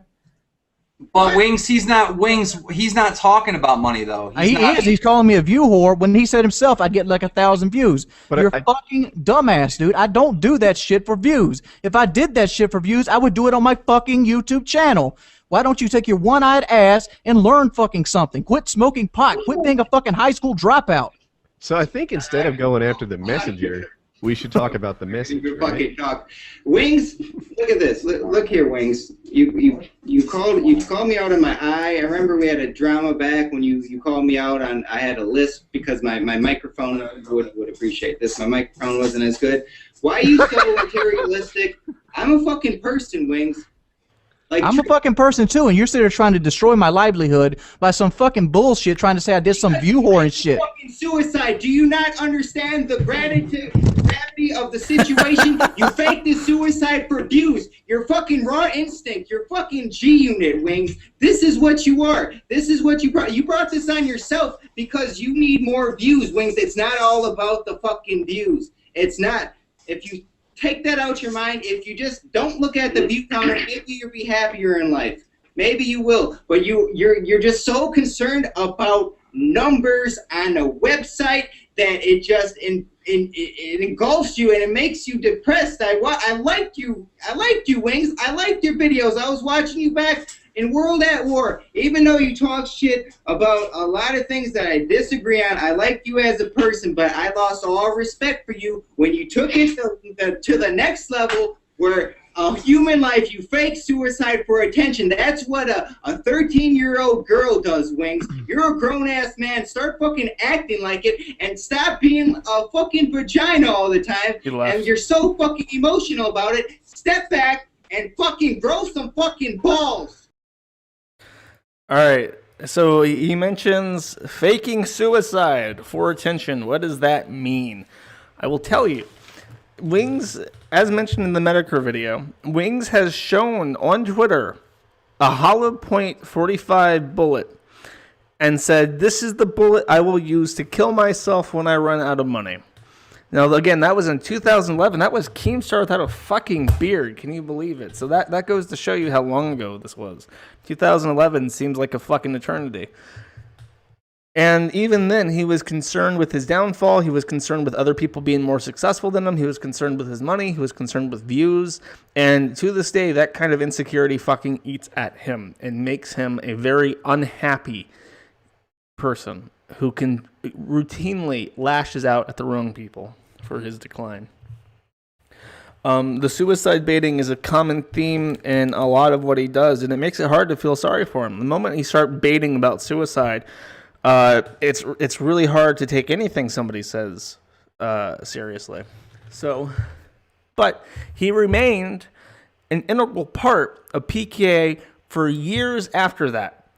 But Wings, he's not talking about money though. He is. He's calling me a view whore when he said himself I'd get like 1,000 views. But You're a fucking dumbass, dude. I don't do that shit for views. If I did that shit for views, I would do it on my fucking YouTube channel. Why don't you take your one-eyed ass and learn fucking something? Quit smoking pot. Quit being a fucking high school dropout. So I think instead of going after the messenger, we should talk about the message. Your Right? fucking talk. Wings, look at this. Look here, Wings. You called me out on my eye. I remember we had a drama back when you called me out on. I had a lisp because my microphone would appreciate this. My microphone wasn't as good. Why are you so materialistic? I'm a fucking person, Wings. Like, I'm a fucking person too, and you're sitting there trying to destroy my livelihood by some fucking bullshit, trying to say I did some view whore and shit. Fucking suicide. Do you not understand the gravity of the situation? You faked the suicide for views. Your fucking raw instinct. Your fucking G unit, Wings. This is what you are. This is what you brought. You brought this on yourself because you need more views, Wings. It's not all about the fucking views. It's not. If you take that out your mind, if you just don't look at the view counter, maybe you'll be happier in life. Maybe you will. But you're just so concerned about numbers on a website that it just it engulfs you and it makes you depressed. I liked you, Wings. I liked your videos. I was watching you back in World at War. Even though you talk shit about a lot of things that I disagree on, I like you as a person, but I lost all respect for you when you took it to the next level where a human life, you fake suicide for attention. That's what a 13-year-old girl does, Wings. You're a grown-ass man. Start fucking acting like it and stop being a fucking vagina all the time. And you're so fucking emotional about it. Step back and fucking grow some fucking balls. All right. So he mentions faking suicide for attention. What does that mean? I will tell you. Wings, as mentioned in the Medicare video, Wings has shown on Twitter a hollow point 45 bullet and said, "This is the bullet I will use to kill myself when I run out of money." Now, again, that was in 2011. That was Keemstar without a fucking beard. Can you believe it? So that goes to show you how long ago this was. 2011 seems like a fucking eternity. And even then, he was concerned with his downfall. He was concerned with other people being more successful than him. He was concerned with his money. He was concerned with views. And to this day, that kind of insecurity fucking eats at him and makes him a very unhappy person who can routinely lashes out at the wrong people for his decline. The suicide baiting is a common theme in a lot of what he does, and it makes it hard to feel sorry for him. The moment he starts baiting about suicide, it's really hard to take anything somebody says seriously. So, but he remained an integral part of PKA for years after that.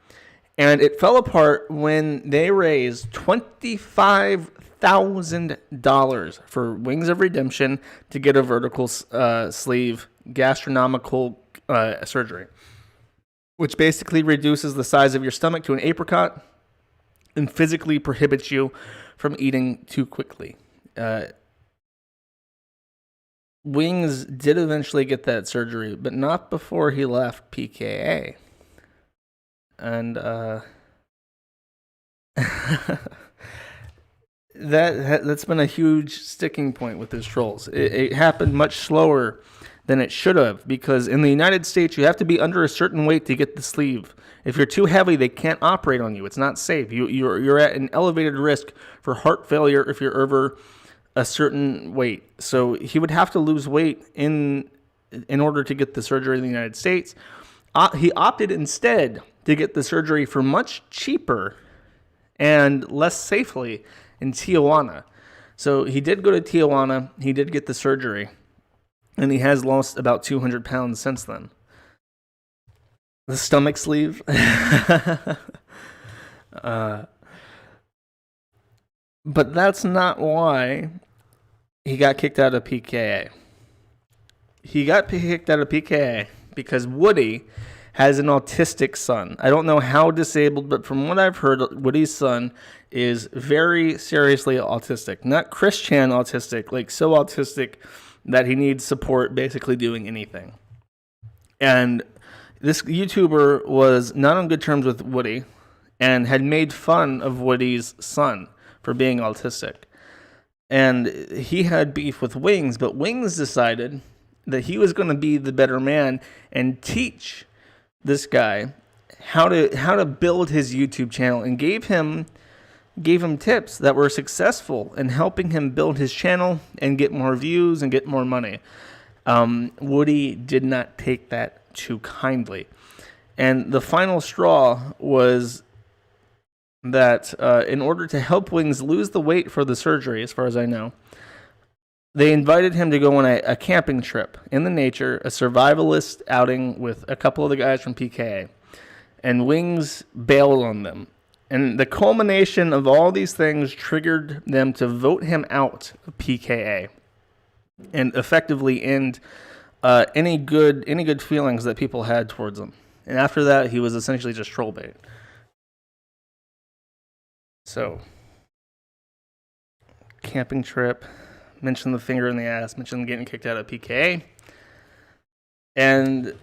And it fell apart when they raised $25,000 for Wings of Redemption to get a vertical sleeve gastronomical surgery, which basically reduces the size of your stomach to an apricot and physically prohibits you from eating too quickly. Wings did eventually get that surgery, but not before he left PKA. And that's been a huge sticking point with his trolls. It happened much slower than it should have, because in the United States you have to be under a certain weight to get the sleeve. If you're too heavy, they can't operate on you. It's not safe. You're at an elevated risk for heart failure if you're over a certain weight. So he would have to lose weight in order to get the surgery in the United States. He opted instead to get the surgery for much cheaper and less safely in Tijuana. So he did go to Tijuana. He did get the surgery. And he has lost about 200 pounds since then. The stomach sleeve. But that's not why he got kicked out of PKA. He got kicked out of PKA because Woody has an autistic son. I don't know how disabled, but from what I've heard, Woody's son is very seriously autistic. Not Christian autistic, like so autistic that he needs support basically doing anything. And this YouTuber was not on good terms with Woody and had made fun of Woody's son for being autistic. And he had beef with Wings, but Wings decided that he was going to be the better man and teach this guy how to build his YouTube channel, and gave him tips that were successful in helping him build his channel and get more views and get more money. Woody did not take that too kindly. And the final straw was that in order to help Wings lose the weight for the surgery, as far as I know, they invited him to go on a camping trip in the nature, a survivalist outing with a couple of the guys from PKA. And Wings bailed on them. And the culmination of all these things triggered them to vote him out of PKA and effectively end any good feelings that people had towards him. And after that, he was essentially just troll bait. So, camping trip, mention the finger in the ass, mention getting kicked out of PKA. And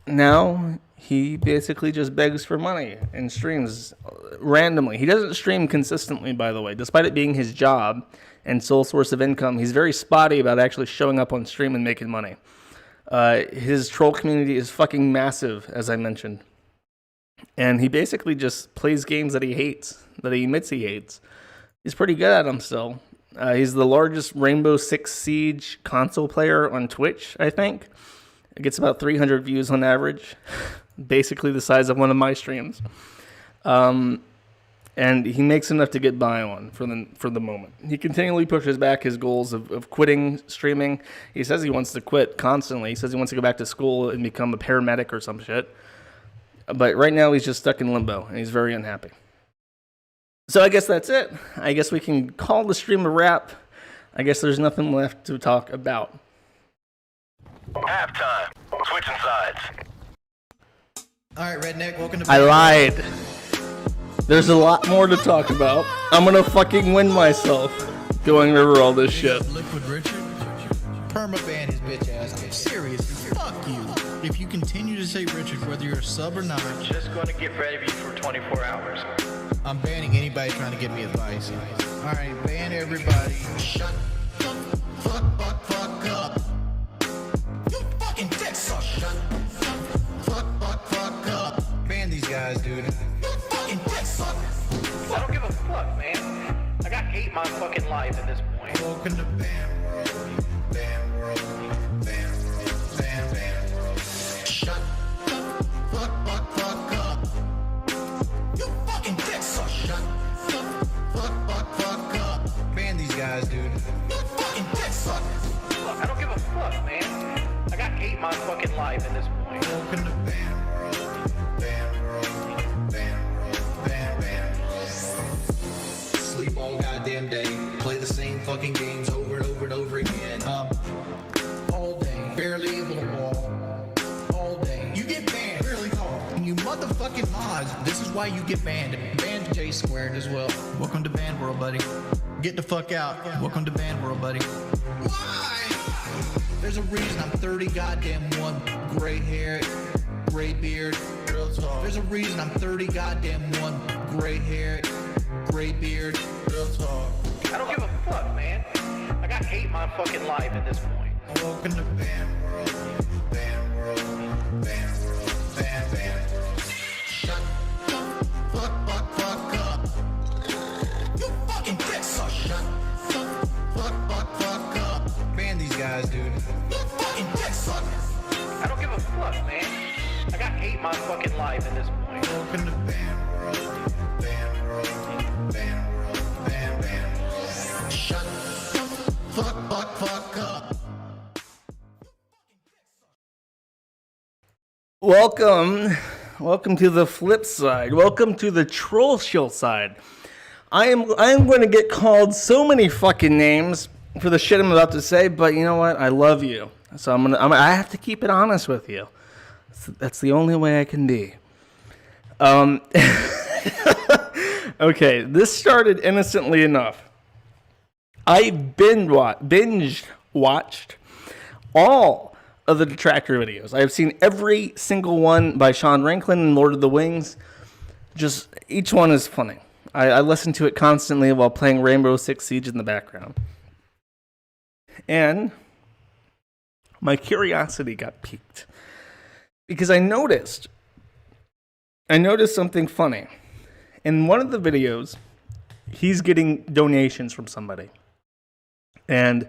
now he basically just begs for money and streams randomly. He doesn't stream consistently, by the way. Despite it being his job and sole source of income, he's very spotty about actually showing up on stream and making money. His troll community is fucking massive, as I mentioned. And he basically just plays games that he hates, that he admits he hates. He's pretty good at them still. He's the largest Rainbow Six Siege console player on Twitch, I think. It gets about 300 views on average. Basically the size of one of my streams. And he makes enough to get by on for the moment. He continually pushes back his goals of quitting streaming. He says he wants to quit constantly. He says he wants to go back to school and become a paramedic or some shit. But right now he's just stuck in limbo, and he's very unhappy. So I guess that's it. I guess we can call the stream a wrap. I guess there's nothing left to talk about. Halftime. Switching sides. All right, Redneck, welcome to... I lied. There's a lot more to talk about. I'm gonna fucking win myself going over all this shit. Liquid Richard, permaban his bitch ass. Seriously, fuck you. If you continue to say Richard, whether you're a sub or not, I'm just going to get ready for you for 24 hours. I'm banning anybody trying to give me advice. All right, ban everybody. Shut the fuck up. You fucking dick sucker. Shut the fuck up. Ban these guys, dude. You fucking dick sucker. I don't give a fuck, man. I got hate my fucking life at this point. Welcome to BANWORLD. BANWORLD. BANWORLD. BANWORLD. Shut the fuck up. You fucking dick sucker. Shut the fuck up. Ban these guys, dude. You fucking dick sucker. Look, I don't give a fuck, man. I got hate my fucking life at this point. Welcome to BANWORLD. BANWORLD. BANWORLD. BANWORLD. Sleep all goddamn day. Play the same fucking games over and over and over again. All day. Barely able to walk. All day. You get banned really hard. And you motherfucking mods. This is why you get banned. Banned J squared as well. Welcome to BANWORLD, buddy. Get the fuck out. Welcome to BANWORLD, buddy. Why? There's a reason I'm 30 goddamn one. Gray hair, gray beard. Real talk. There's a reason I'm 30 goddamn one. Gray hair, gray beard. Real talk. I don't give a fuck, man. I got hate my fucking life at this point. Welcome to BANWORLD. BANWORLD. BANWORLD. BANWORLD. Shut the fuck up. You fucking dick sucker. Shut the fuck up. Ban these guys, dude. You fucking dick sucker. I don't give a fuck, man. I got hate my fucking life at this point. Welcome to BANWORLD. BANWORLD. BANWORLD. BANWORLD. Shut the fuck up. Welcome to the flip side. Welcome to the troll shill side. I am going to get called so many fucking names for the shit I'm about to say, but you know what? I love you, so I have to keep it honest with you. That's the only way I can be. Okay, this started innocently enough. I binge watched all of the Detractor videos. I've seen every single one by Sean Ranklin and Lord of the Wings. Just each one is funny. I listen to it constantly while playing Rainbow Six Siege in the background. And my curiosity got piqued because I noticed something funny. In one of the videos, he's getting donations from somebody. And,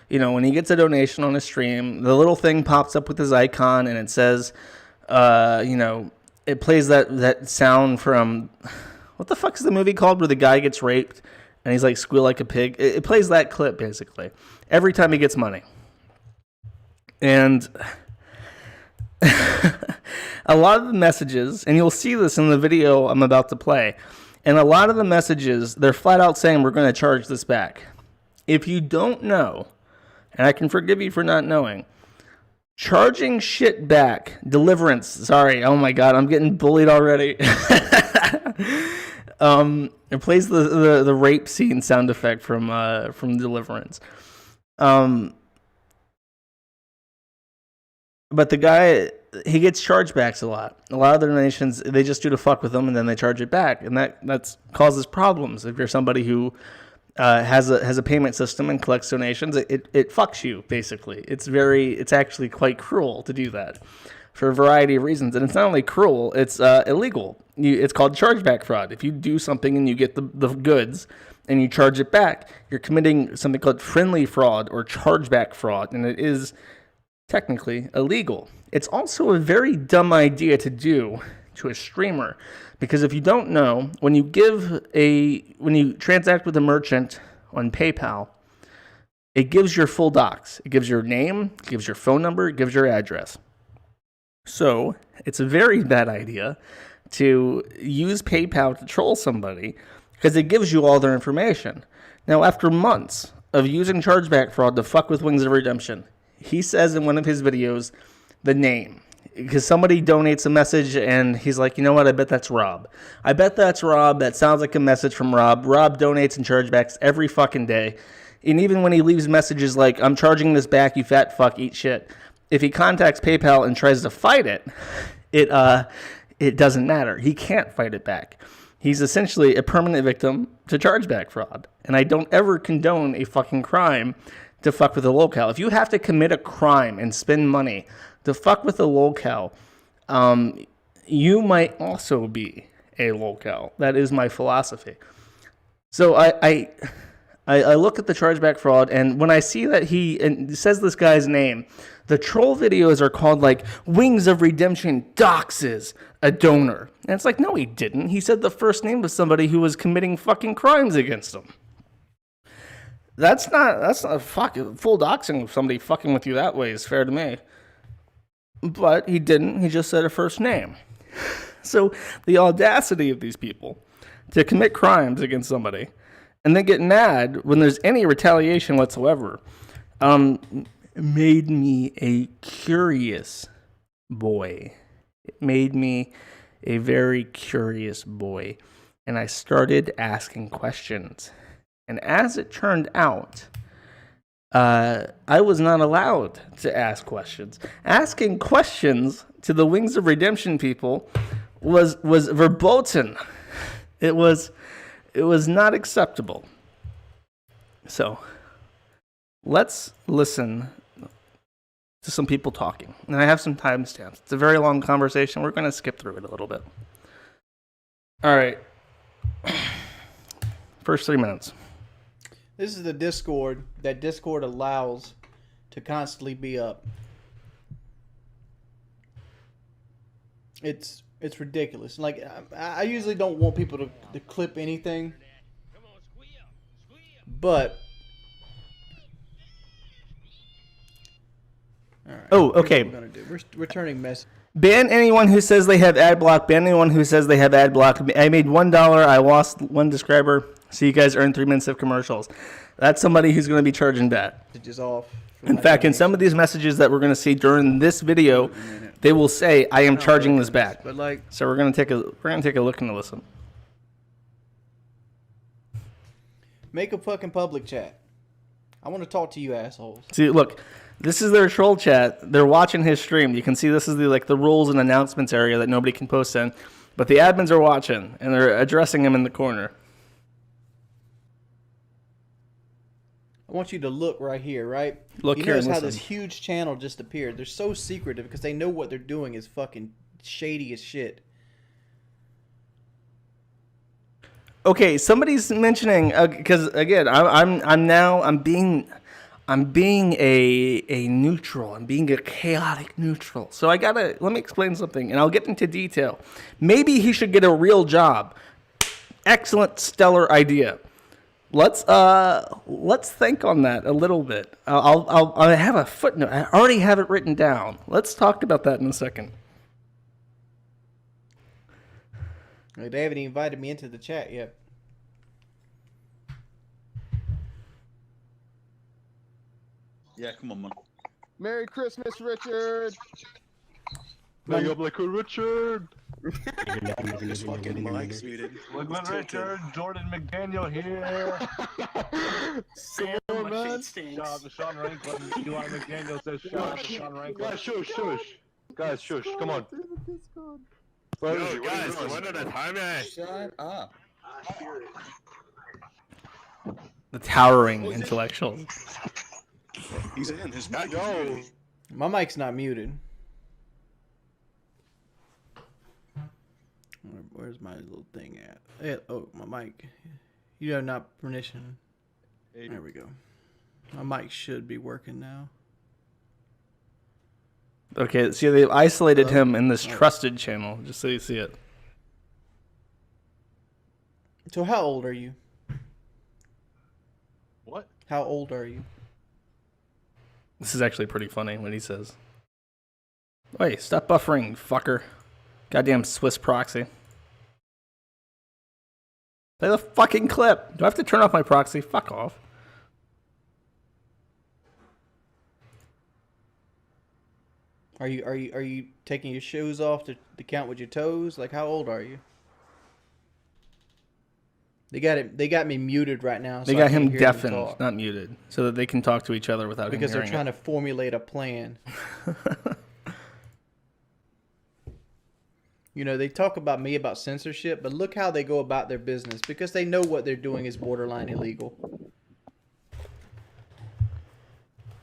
you know, when he gets a donation on a stream, the little thing pops up with his icon and it says, you know, it plays that sound from, what the fuck is the movie called where the guy gets raped and he's like squeal like a pig? It plays that clip basically every time he gets money. And a lot of the messages, and you'll see this in the video I'm about to play, and a lot of the messages, they're flat out saying we're going to charge this back. If you don't know, and I can forgive you for not knowing, charging shit back, deliverance, sorry, oh my god, I'm getting bullied already. It plays the rape scene sound effect from Deliverance. But the guy, he gets chargebacks a lot. A lot of the donations, they just do to fuck with them, and then they charge it back, and that causes problems. If you're somebody who has a payment system and collects donations, it fucks you basically. It's actually quite cruel to do that for a variety of reasons, and it's not only cruel, it's illegal. It's called chargeback fraud. If you do something and you get the goods and you charge it back, you're committing something called friendly fraud or chargeback fraud, and it is technically illegal. It's also a very dumb idea to do to a streamer, because if you don't know, when you transact with a merchant on PayPal, it gives your full docs. It gives your name, it gives your phone number, it gives your address. So it's a very bad idea to use PayPal to troll somebody, because it gives you all their information. Now, after months of using chargeback fraud to fuck with Wings of Redemption, he says in one of his videos the name, because somebody donates a message and he's like, you know what, I bet that's Rob. I bet that's Rob. That sounds like a message from Rob. Rob donates and chargebacks every fucking day. And even when he leaves messages like, I'm charging this back, you fat fuck, eat shit, if he contacts PayPal and tries to fight it, it doesn't matter. He can't fight it back. He's essentially a permanent victim to chargeback fraud. And I don't ever condone a fucking crime to fuck with a locale. If you have to commit a crime and spend money to fuck with a locale, you might also be a locale. That is my philosophy. So I look at the chargeback fraud, and when I see that he says this guy's name, the troll videos are called like Wings of Redemption doxes a donor. And it's like, no, he didn't. He said the first name was somebody who was committing fucking crimes against him. That's not fucking full doxing. If somebody fucking with you that way is fair to me. But he didn't. He just said a first name. So the audacity of these people to commit crimes against somebody and then get mad when there's any retaliation whatsoever made me a curious boy. It made me a very curious boy. And I started asking questions. And as it turned out, I was not allowed to ask questions. Asking questions to the Wings of Redemption people was verboten. It was not acceptable. So let's listen to some people talking. And I have some timestamps. It's a very long conversation. We're going to skip through it a little bit. All right. First 3 minutes. This is the Discord that Discord allows to constantly be up. It's ridiculous. Like, I usually don't want people to clip anything, but all right, oh, okay. What we're gonna do? We're turning mess. Ban anyone who says they have ad block. Ban anyone who says they have ad block. I made $1. I lost one subscriber. So you guys earn 3 minutes of commercials. That's somebody who's going to be charging that. Messages off. In fact, in some of these messages that we're going to see during this video, they will say, "I am charging this back." But like, so we're going to take a look and listen. make a fucking public chat. I want to talk to you assholes. See, look, this is their troll chat. They're watching his stream. You can see this is the rules and announcements area that nobody can post in, but the admins are watching and they're addressing him in the corner. I want you to look right here, right? Look you here notice and how listen. this huge channel just appeared. They're so secretive because they know what they're doing is fucking shady as shit. Okay, somebody's mentioning because again, I'm being a neutral. I'm being a chaotic neutral. So let me explain something, and I'll get into detail. Maybe he should get a real job. Excellent, stellar idea. Let's think on that a little bit. I have a footnote. I already have it written down. Let's talk about that in a second. They haven't even invited me into the chat yet. Yeah, come on, man. Merry Christmas, Richard. Big up like a Richard. This fucking mic's muted. Look at Richard, Jordan McDaniel here. Sam, man. Sean Rankin, Eli McDaniel says Sean Rankin. Guys, shush. Guys, shush, come on. Yo, guys, one at a time, man. Shut up. The towering intellectual. He's in his mic. Yo. My mic's not muted. Where's my little thing at? Oh, my mic. You have not permission. There we go. My mic should be working now. Okay, see, they've isolated him in this trusted channel, just so you see it. So how old are you? What? How old are you? This is actually pretty funny what he says. Wait, stop buffering, fucker. Goddamn Swiss proxy. Play the fucking clip. Do I have to turn off my proxy? Fuck off. Are you taking your shoes off to count with your toes? Like, how old are you? They got me muted right now. They So got I can't him hear them deafened, talk. not muted, so that they can talk to each other without him Because they're hearing trying it. to formulate a plan. You know, they talk about me about censorship, but look how they go about their business because they know what they're doing is borderline illegal.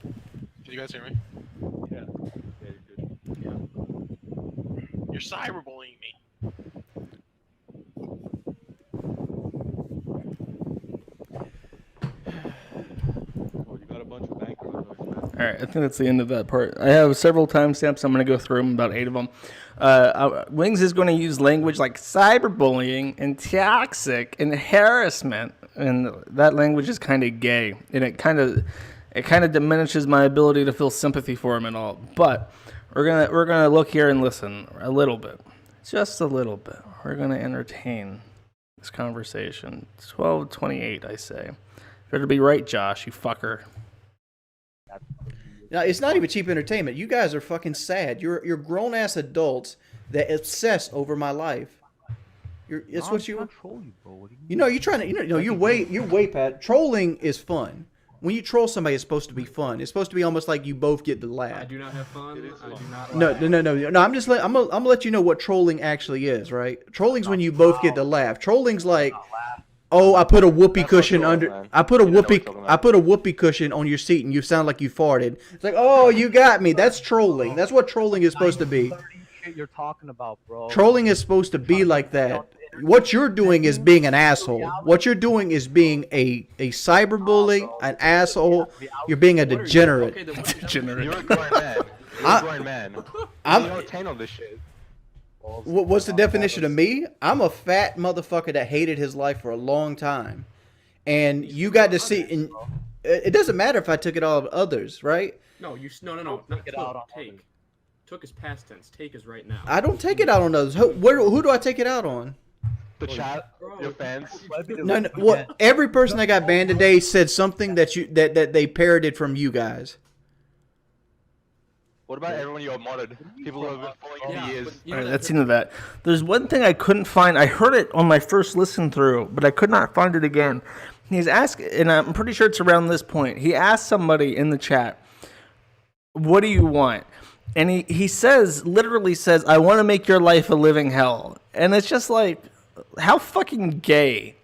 Can you guys hear me? Yeah. You're cyberbullying me. Oh, you got a bunch of bankers. All right, I think that's the end of that part. I have several timestamps. I'm going to go through them, about 8 of them. Wings is going to use language like cyberbullying and toxic and harassment, and that language is kind of gay, and it kind of diminishes my ability to feel sympathy for him and all. But we're gonna look here and listen a little bit, just a little bit. We're gonna entertain this conversation. 12:28, I say. Better be right, Josh, you fucker. Now, it's not even cheap entertainment. You guys are fucking sad. You're grown ass adults that obsess over my life. It's what you. You know, you're trying to. You know, you're way past. Trolling is fun. When you troll somebody, it's supposed to be fun. It's supposed to be almost like you both get to laugh. I do not have fun. I do not. No. I'm gonna let you know what trolling actually is. Right? Trolling's when you both get to laugh. Trolling's like, oh, I put a whoopee cushion under. I put a whoopee cushion on your seat, and you sound like you farted. It's like, oh, you got me. That's trolling. That's what trolling is supposed to be. You're talking about, bro. Trolling is supposed to be like that. What you're doing is being an asshole. What you're doing is being a cyberbully, an asshole. You're being a degenerate. Degenerate. You're a grown man. You're a grown man. I'm- You don't attain all this shit. What's the definition of me? I'm a fat motherfucker that hated his life for a long time, and you got to see. And it doesn't matter if I took it all of others, right? No, no. Not get out on take. Took is past tense. Take is right now. I don't take it out on others. Who do I take it out on? The chat, your fans. No, no. What? Every person that got banned today said something that they parroted from you guys. What about everyone you modded? People who have been following you for years. All right, that's into that. There's one thing I couldn't find. I heard it on my first listen through, but I could not find it again. He's asked, and I'm pretty sure it's around this point. He asked somebody in the chat, "What do you want?" And he says, literally says, "I want to make your life a living hell." And it's just like, how fucking gay.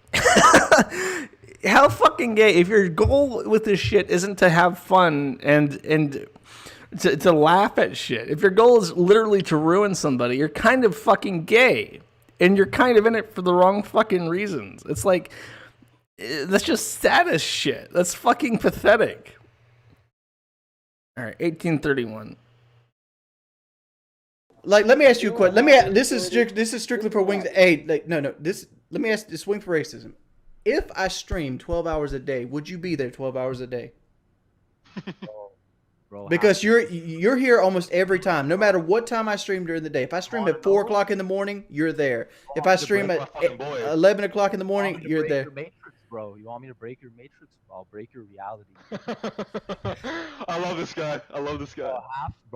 How fucking gay. If your goal with this shit isn't to have fun and to laugh at shit, if your goal is literally to ruin somebody, you're kind of fucking gay. And you're kind of in it for the wrong fucking reasons. It's like, that's just status shit. That's fucking pathetic. All right, 1831. Like, let me ask you a question. This is strictly for wings. Hey, like, no. Let me ask this: wing for racism. If I stream 12 hours a day, would you be there 12 hours a day? Bro, Because you're here almost every time, no matter what time I stream during the day. If I stream at 4 o'clock in the morning, you're there. If I stream at 11 o'clock in the morning, you're there. Bro, you want me to break your matrix? I'll break your reality. I love this guy. I love this guy.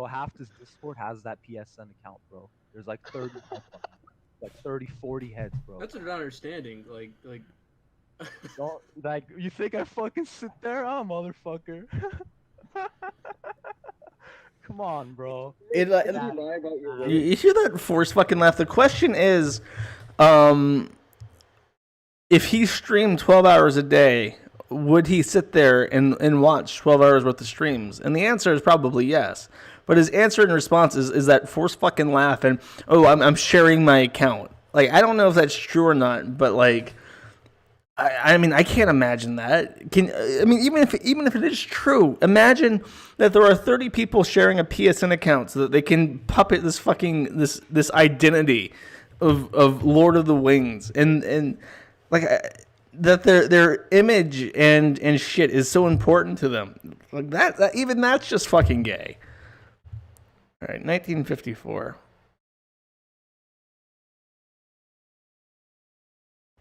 Half this Discord has that PSN account, bro. There's like 30, 40 heads, bro. That's what I'm not understanding. Like. Like, you think I fucking sit there? Oh, motherfucker. Come on, bro. You hear that forced fucking laugh? The question is, if he streamed 12 hours a day, would he sit there and watch 12 hours worth of streams? And the answer is probably yes. But his answer in response is that forced fucking laugh and, oh, I'm sharing my account. Like, I don't know if that's true or not, but like, I mean, I can't imagine that. Even if it is true, imagine that there are 30 people sharing a PSN account so that they can puppet this fucking this identity of Lord of the Wings and like that their image and shit is so important to them. Like that even that's just fucking gay. All right, 1954.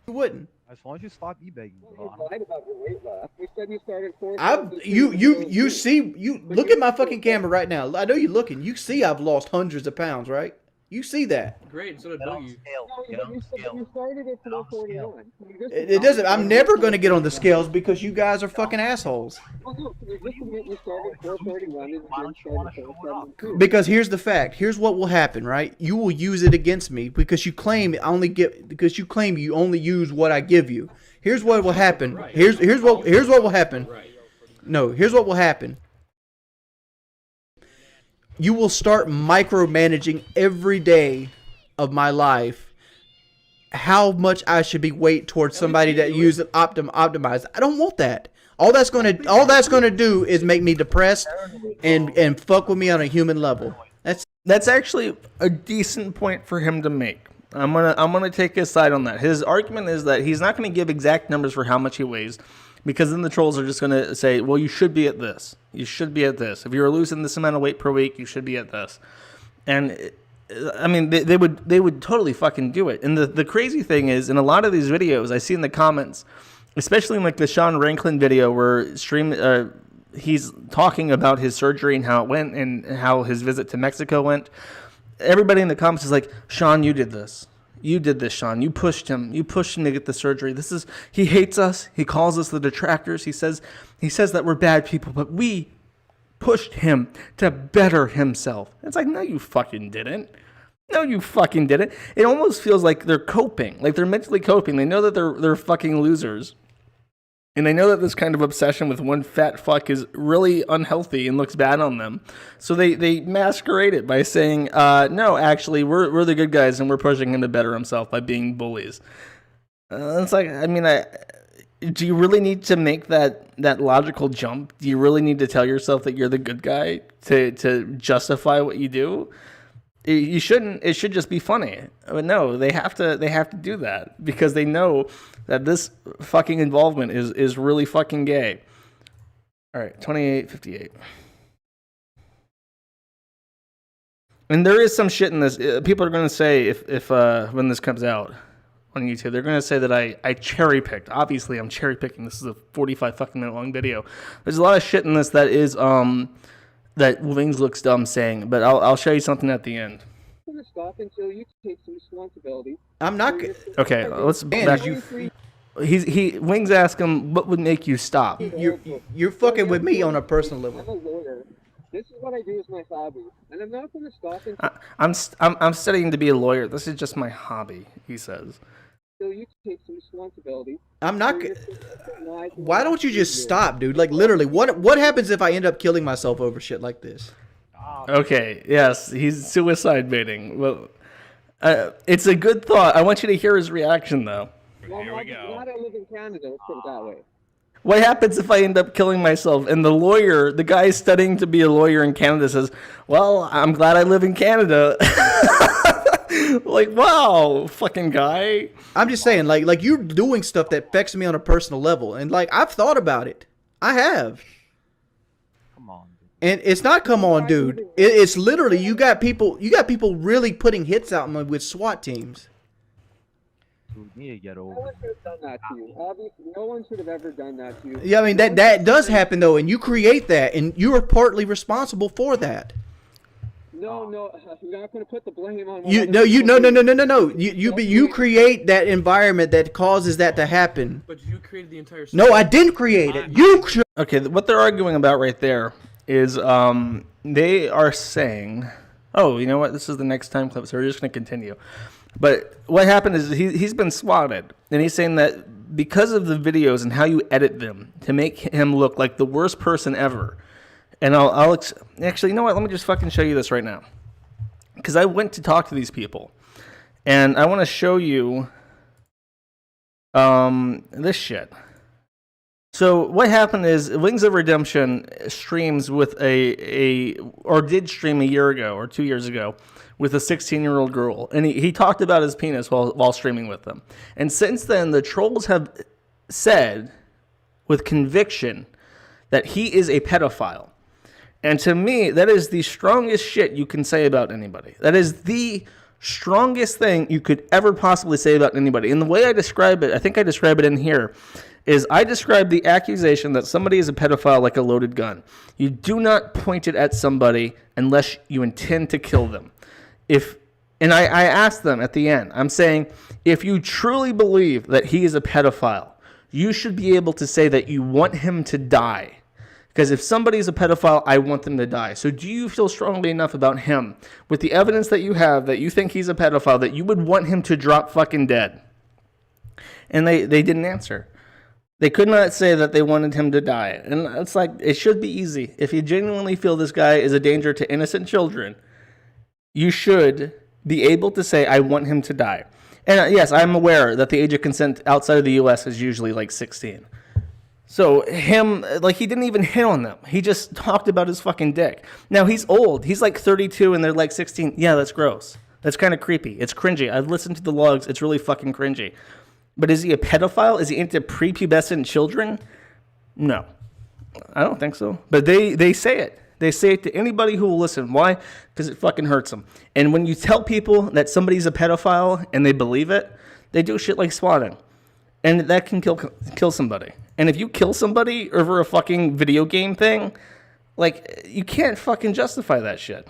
You wouldn't. As long as you stop e-begging, bro. lied about your weight loss. You said you started 4. You see, look at my fucking camera right now. I know you're looking. You see I've lost hundreds of pounds, right? You see that. Great, so did Boogie. You started at 441. It doesn't. I'm never going to get on the scales because you guys are fucking assholes. You started 431. Because here's the fact. Here's what will happen, right? You will use it against me because you claim you only use what I give you. Here's what will happen. Here's what will happen. No, here's what will happen. You will start micromanaging every day of my life how much I should be weight towards somebody that uses optimized. I don't want that. All that's gonna do is make me depressed and fuck with me on a human level. That's actually a decent point for him to make. I'm gonna take his side on that. His argument is that he's not gonna give exact numbers for how much he weighs, because then the trolls are just gonna say, well, you should be at this. You should be at this. If you were losing this amount of weight per week, you should be at this. And I mean, they would totally fucking do it. And the crazy thing is, in a lot of these videos, I see in the comments, especially in like the Sean Ranklin video where he's talking about his surgery and how it went and how his visit to Mexico went. Everybody in the comments is like, Sean, you did this. You did this, Sean. You pushed him. You pushed him to get the surgery. He hates us. He calls us the detractors. He says that we're bad people, but we pushed him to better himself. It's like, no, you fucking didn't. No, you fucking didn't. It almost feels like they're coping. Like they're mentally coping. They know that they're fucking losers. And they know that this kind of obsession with one fat fuck is really unhealthy and looks bad on them. So they masquerade it by saying, no, actually, we're the good guys and we're pushing him to better himself by being bullies. It's like, I mean, do you really need to make that logical jump? Do you really need to tell yourself that you're the good guy to justify what you do? You shouldn't. It should just be funny. But no, they have to do that because they know that this fucking involvement is really fucking gay. All right, 2858. And there is some shit in this. People are going to say if when this comes out, on YouTube. They're going to say that I cherry picked. Obviously, I'm cherry picking. This is a 45 fucking minute long video. There's a lot of shit in this that is that Wings looks dumb saying, but I'll show you something at the end. Stop until you take some responsibility. I'm not. Okay, let's back. Wings ask him, what would make you stop? You're fucking with me on a personal level. I'm a lawyer. This is what I do as my hobby, and I'm not going to stop until I'm studying to be a lawyer. This is just my hobby, he says. you take some responsibility. I'm not. Why don't you just stop, dude? Like literally, what happens if I end up killing myself over shit like this? Okay, yes, he's suicide baiting. Well, it's a good thought. I want you to hear his reaction, though. Well, here we go. Glad I live in Canada, let's put it that way. What happens if I end up killing myself? And the lawyer, the guy studying to be a lawyer in Canada says, well, I'm glad I live in Canada. Like, wow, fucking guy. I'm just saying, like you're doing stuff that affects me on a personal level. And, like, I've thought about it. I have. And it's not come on, dude. It's literally you got people really putting hits out with SWAT teams. No one should have done that to you. Obviously, no one should have ever done that to you. Yeah, I mean that does happen though, and you create that, and you are partly responsible for that. No, you're not going to put the blame on. No. You create that environment that causes that to happen. But you created the entire. No, I didn't create it. Okay, what they're arguing about right there is they are saying, oh, you know what? This is the next time clip, so we're just going to continue. But what happened is he's been swatted, and he's saying that because of the videos and how you edit them to make him look like the worst person ever. And actually, you know what? Let me just fucking show you this right now. Because I went to talk to these people, and I want to show you this shit. So what happened is Wings of Redemption streams with or did stream a year ago or 2 years ago with a 16-year-old girl. And he talked about his penis while streaming with them. And since then, the trolls have said with conviction that he is a pedophile. And to me, that is the strongest shit you can say about anybody. That is the strongest thing you could ever possibly say about anybody. And the way I describe it, I think I describe it in here, is I describe the accusation that somebody is a pedophile like a loaded gun. You do not point it at somebody unless you intend to kill them. And I asked them at the end, I'm saying, if you truly believe that he is a pedophile, you should be able to say that you want him to die. Because if somebody is a pedophile, I want them to die. So do you feel strongly enough about him, with the evidence that you have, that you think he's a pedophile, that you would want him to drop fucking dead? And they didn't answer. They could not say that they wanted him to die. And it's like, it should be easy. If you genuinely feel this guy is a danger to innocent children, you should be able to say, I want him to die. And yes, I'm aware that the age of consent outside of the U.S. is usually like 16. So him, like, he didn't even hit on them. He just talked about his fucking dick. Now, he's old. He's like 32 and they're like 16. Yeah, that's gross. That's kind of creepy. It's cringy. I've listened to the logs. It's really fucking cringy. But is he a pedophile? Is he into prepubescent children? No. I don't think so. But they say it. They say it to anybody who will listen. Why? Because it fucking hurts them. And when you tell people that somebody's a pedophile and they believe it, they do shit like swatting. And that can kill somebody. And if you kill somebody over a fucking video game thing, like, you can't fucking justify that shit.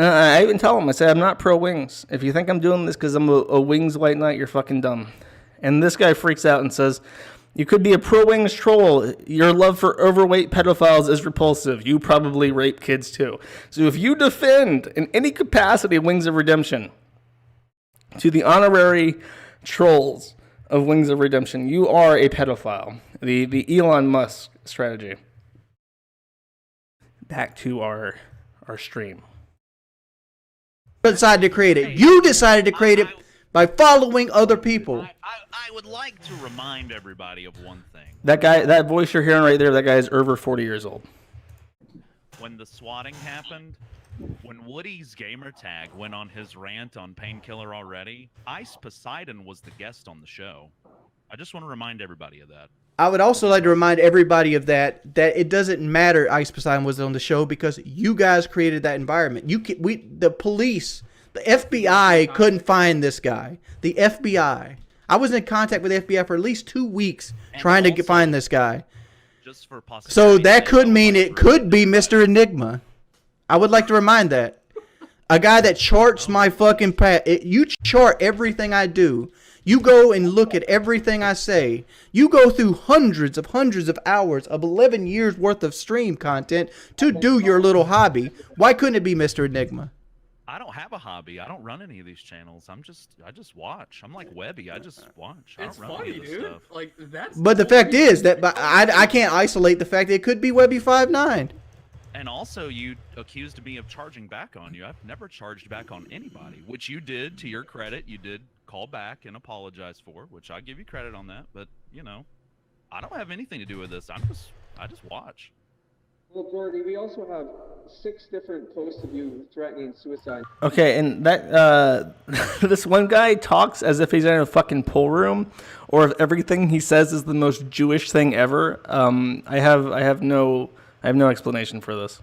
I even tell them, I say, I'm not pro-Wings. If you think I'm doing this because I'm a Wings white knight, you're fucking dumb. And this guy freaks out and says, you could be a pro-Wings troll. Your love for overweight pedophiles is repulsive. You probably rape kids too. So if you defend in any capacity Wings of Redemption to the honorary trolls of Wings of Redemption, you are a pedophile. The Elon Musk strategy. Back to our stream. Decided to create it. You decided to create it by following other people. I would like to remind everybody of one thing. That guy, that voice you're hearing right there, that guy is over 40 years old. When the swatting happened, when Woody's gamer tag went on his rant on Painkiller already, Ice Poseidon was the guest on the show. I just want to remind everybody of that. I would also like to remind everybody of that it doesn't matter Ice Poseidon was on the show because you guys created that environment. The police, The FBI couldn't find this guy. The FBI. I was in contact with the FBI for at least 2 weeks trying to find this guy. Just for So that could mean it could be Mr. Enigma. I would like to remind that. A guy that charts my fucking path. You chart everything I do. You go and look at everything I say. You go through hundreds of hours of 11 years worth of stream content to do your little hobby. Why couldn't it be Mr. Enigma? I don't have a hobby. I don't run any of these channels. I just watch. I'm like Webby. I just watch. I don't run any of this stuff. Like that's. But the fact is that I can't isolate the fact that it could be Webby59. And also, you accused me of charging back on you. I've never charged back on anybody, which you did. To your credit, you did call back and apologize for, which I give you credit on that. But you know, I don't have anything to do with this. I just watch. Well, Jordie, we also have 6 different posts of you threatening suicide. Okay, and that this one guy talks as if he's in a fucking pool room, or if everything he says is the most Jewish thing ever. I have no explanation for this.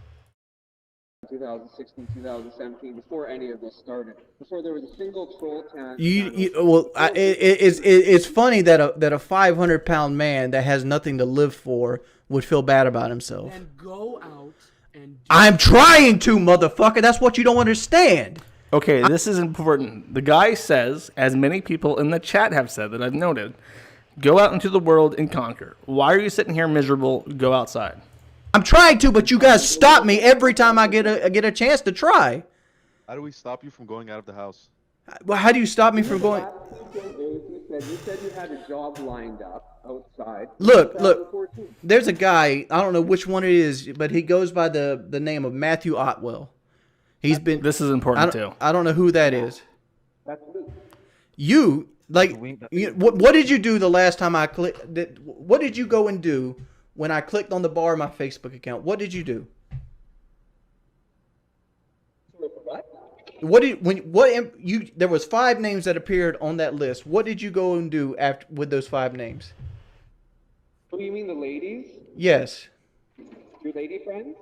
2016, 2017, before any of this started, before there was a single troll town. It's funny that a 500-pound man that has nothing to live for would feel bad about himself. And go out and. I'm trying to, motherfucker. That's what you don't understand. Okay, this is important. The guy says, as many people in the chat have said that I've noted, go out into the world and conquer. Why are you sitting here miserable? Go outside. I'm trying to, but you guys stop me every time I get a chance to try. How do we stop you from going out of the house? Well, how do you stop me from going? You said you had a job lined up outside. Look. There's a guy. I don't know which one it is, but he goes by the name of Matthew Otwell. He's been. This is important too. I don't know who that is. That's me. You what did you do the last time I clicked? What did you go and do when I clicked on the bar of my Facebook account? What did you do? There was 5 names that appeared on that list. What did you go and do with those 5 names? Oh, you mean the ladies? Yes. Your lady friends?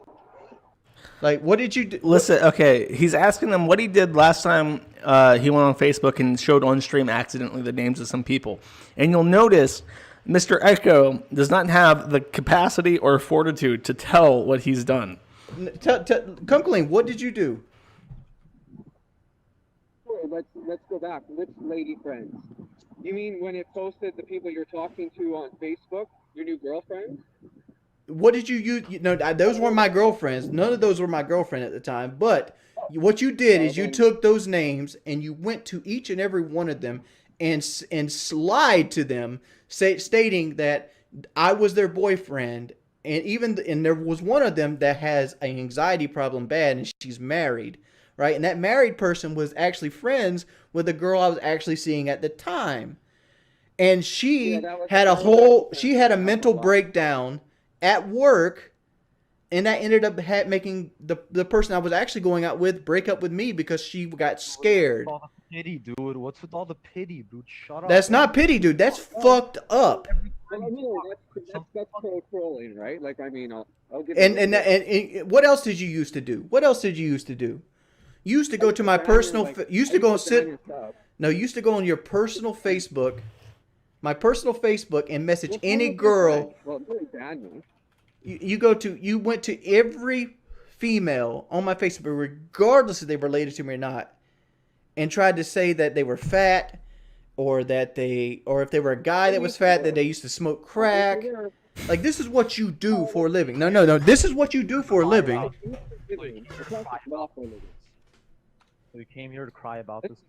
Like, what did you do? Listen, okay, he's asking them what he did last time he went on Facebook and showed on stream accidentally the names of some people. And you'll notice Mr. Echo does not have the capacity or fortitude to tell what he's done. Kunkeling, what did you do? Let's go back. Which lady friends? You mean when it posted the people you're talking to on Facebook, your new girlfriend? What did you use? No, those weren't my girlfriends. None of those were my girlfriend at the time. But what you did is you took those names and you went to each and every one of them and lied to them, stating that I was their boyfriend. And there was one of them that has an anxiety problem bad, and she's married. Right, and that married person was actually friends with the girl I was actually seeing at the time, and she had a mental breakdown at work, and that ended up making the person I was actually going out with break up with me because she got scared. All the pity, dude. What's with all the pity, dude? Shut up. That's not pity, dude. That's fucked up. Well, I mean, that's trolling, right? Like, I mean, I'll give. And what else did you used to do? You used to go to my personal. Used to go sit. No, used to go on your personal Facebook, my personal Facebook, and message any girl. Well, it really banned me. You went to every female on my Facebook, regardless if they were related to me or not, and tried to say that they were fat, or if they were a guy that was fat, that they used to smoke crack. Like, this is what you do for a living. No. This is what you do for a living. So you came here to cry about this? Is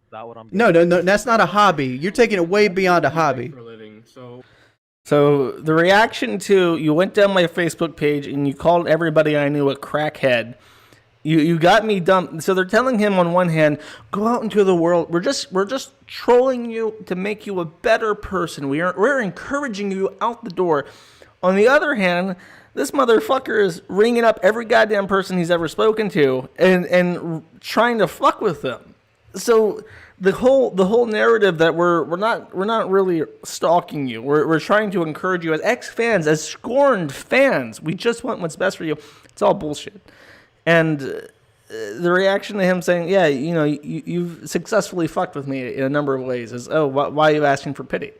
that what I'm doing? No, that's not a hobby. You're taking it way beyond a hobby. For a living, So the reaction to, you went down my Facebook page and you called everybody I knew a crackhead. You got me dumped. So they're telling him on one hand, go out into the world. We're just trolling you to make you a better person. We're encouraging you out the door. On the other hand, this motherfucker is ringing up every goddamn person he's ever spoken to and trying to fuck with them. So the whole narrative that we're not really stalking you. We're trying to encourage you as ex-fans, as scorned fans. We just want what's best for you. It's all bullshit. And the reaction to him saying, yeah, you've successfully fucked with me in a number of ways is, oh, why are you asking for pity?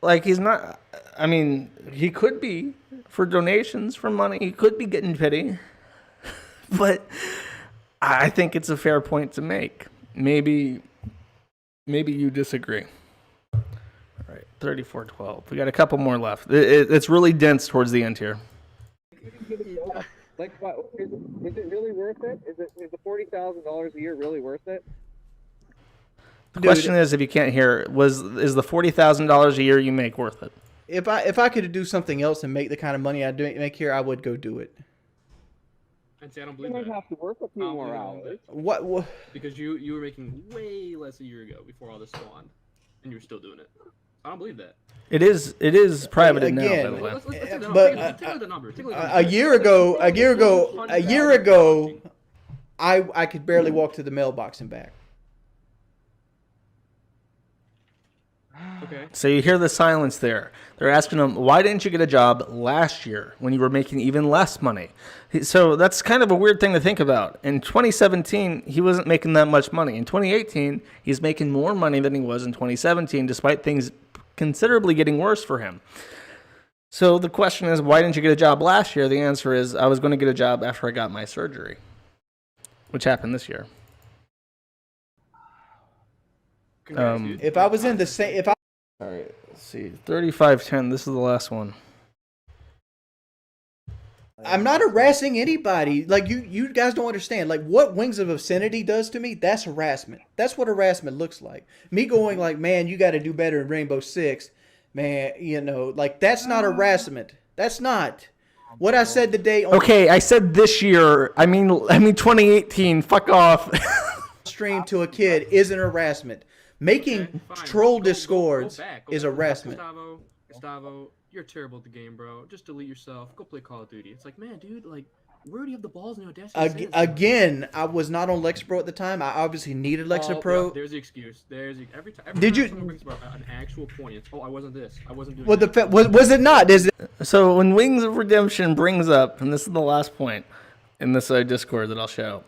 Like, he's not, I mean, he could be for donations, for money. He could be getting pity. But I think it's a fair point to make. Maybe you disagree. All right, 3412. We got a couple more left. It's really dense towards the end here. Like, what, is it really worth it? Is the $40,000 a year really worth it? The question is, if you can't hear, is the $40,000 a year you make worth it? If I could do something else and make the kind of money I do make here, I would go do it. And see, I don't believe You might that. have to work a few more hours. What? Because you were making way less a year ago before all this spawned, and you were still doing it. I don't believe that. It is private now, by the way. Let's take the number. But Take the number. a year ago, I could barely walk to the mailbox and back. Okay. So you hear the silence there. They're asking him, why didn't you get a job last year when you were making even less money? So that's kind of a weird thing to think about. In 2017, he wasn't making that much money. In 2018, he's making more money than he was in 2017, despite things considerably getting worse for him. So the question is, why didn't you get a job last year? The answer is, I was going to get a job after I got my surgery, which happened this year. If I was in the same, all right, let's see, 3510. This is the last one. I'm not harassing anybody. Like you guys don't understand. Like what Wings of Obscenity does to me, that's harassment. That's what harassment looks like. Me going like, man, you got to do better in Rainbow Six, man. Like that's not harassment. That's not what I said today. Okay, I said this year. I mean 2018. Fuck off. Stream to a kid isn't harassment. Making troll discords is harassment. Gustavo, you're terrible at the game, bro. Just delete yourself. Go play Call of Duty. It's like, man, dude, like, where do you have the balls and audacity? Again, I was not on Lexapro at the time. I obviously needed Lexapro. Yeah, there's the excuse. Every time. Did you? Someone brings up an actual point, it's, I wasn't this. I wasn't doing. Well, was it not? So when Wings of Redemption brings up, and this is the last point in this Discord that I'll show.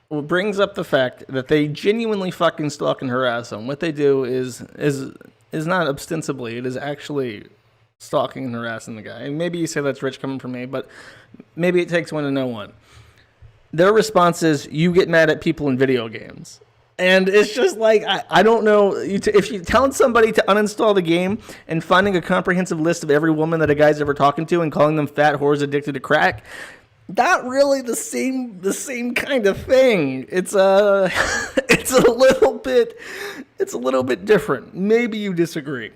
Well, brings up the fact that they genuinely fucking stalk and harass him. What they do is not ostensibly, it is actually stalking and harassing the guy. And maybe you say that's rich coming from me, but maybe it takes one to know one. Their response is, you get mad at people in video games. And it's just like, I don't know, if you're telling somebody to uninstall the game and finding a comprehensive list of every woman that a guy's ever talking to and calling them fat whores addicted to crack, not really the same kind of thing. It's a little bit different. Maybe you disagree,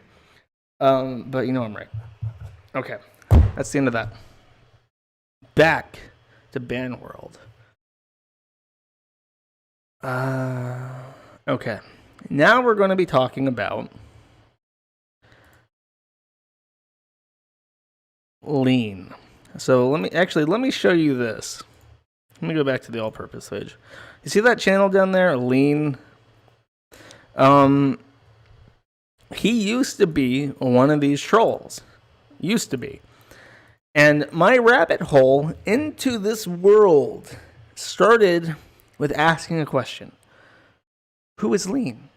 but you know I'm right. Okay, that's the end of that. Back to BANWORLD. Okay, now we're going to be talking about lean. So let me show you this. Let me go back to the all-purpose page. You see that channel down there, Lean? He used to be one of these trolls. Used to be. And my rabbit hole into this world started with asking a question. Who is Lean?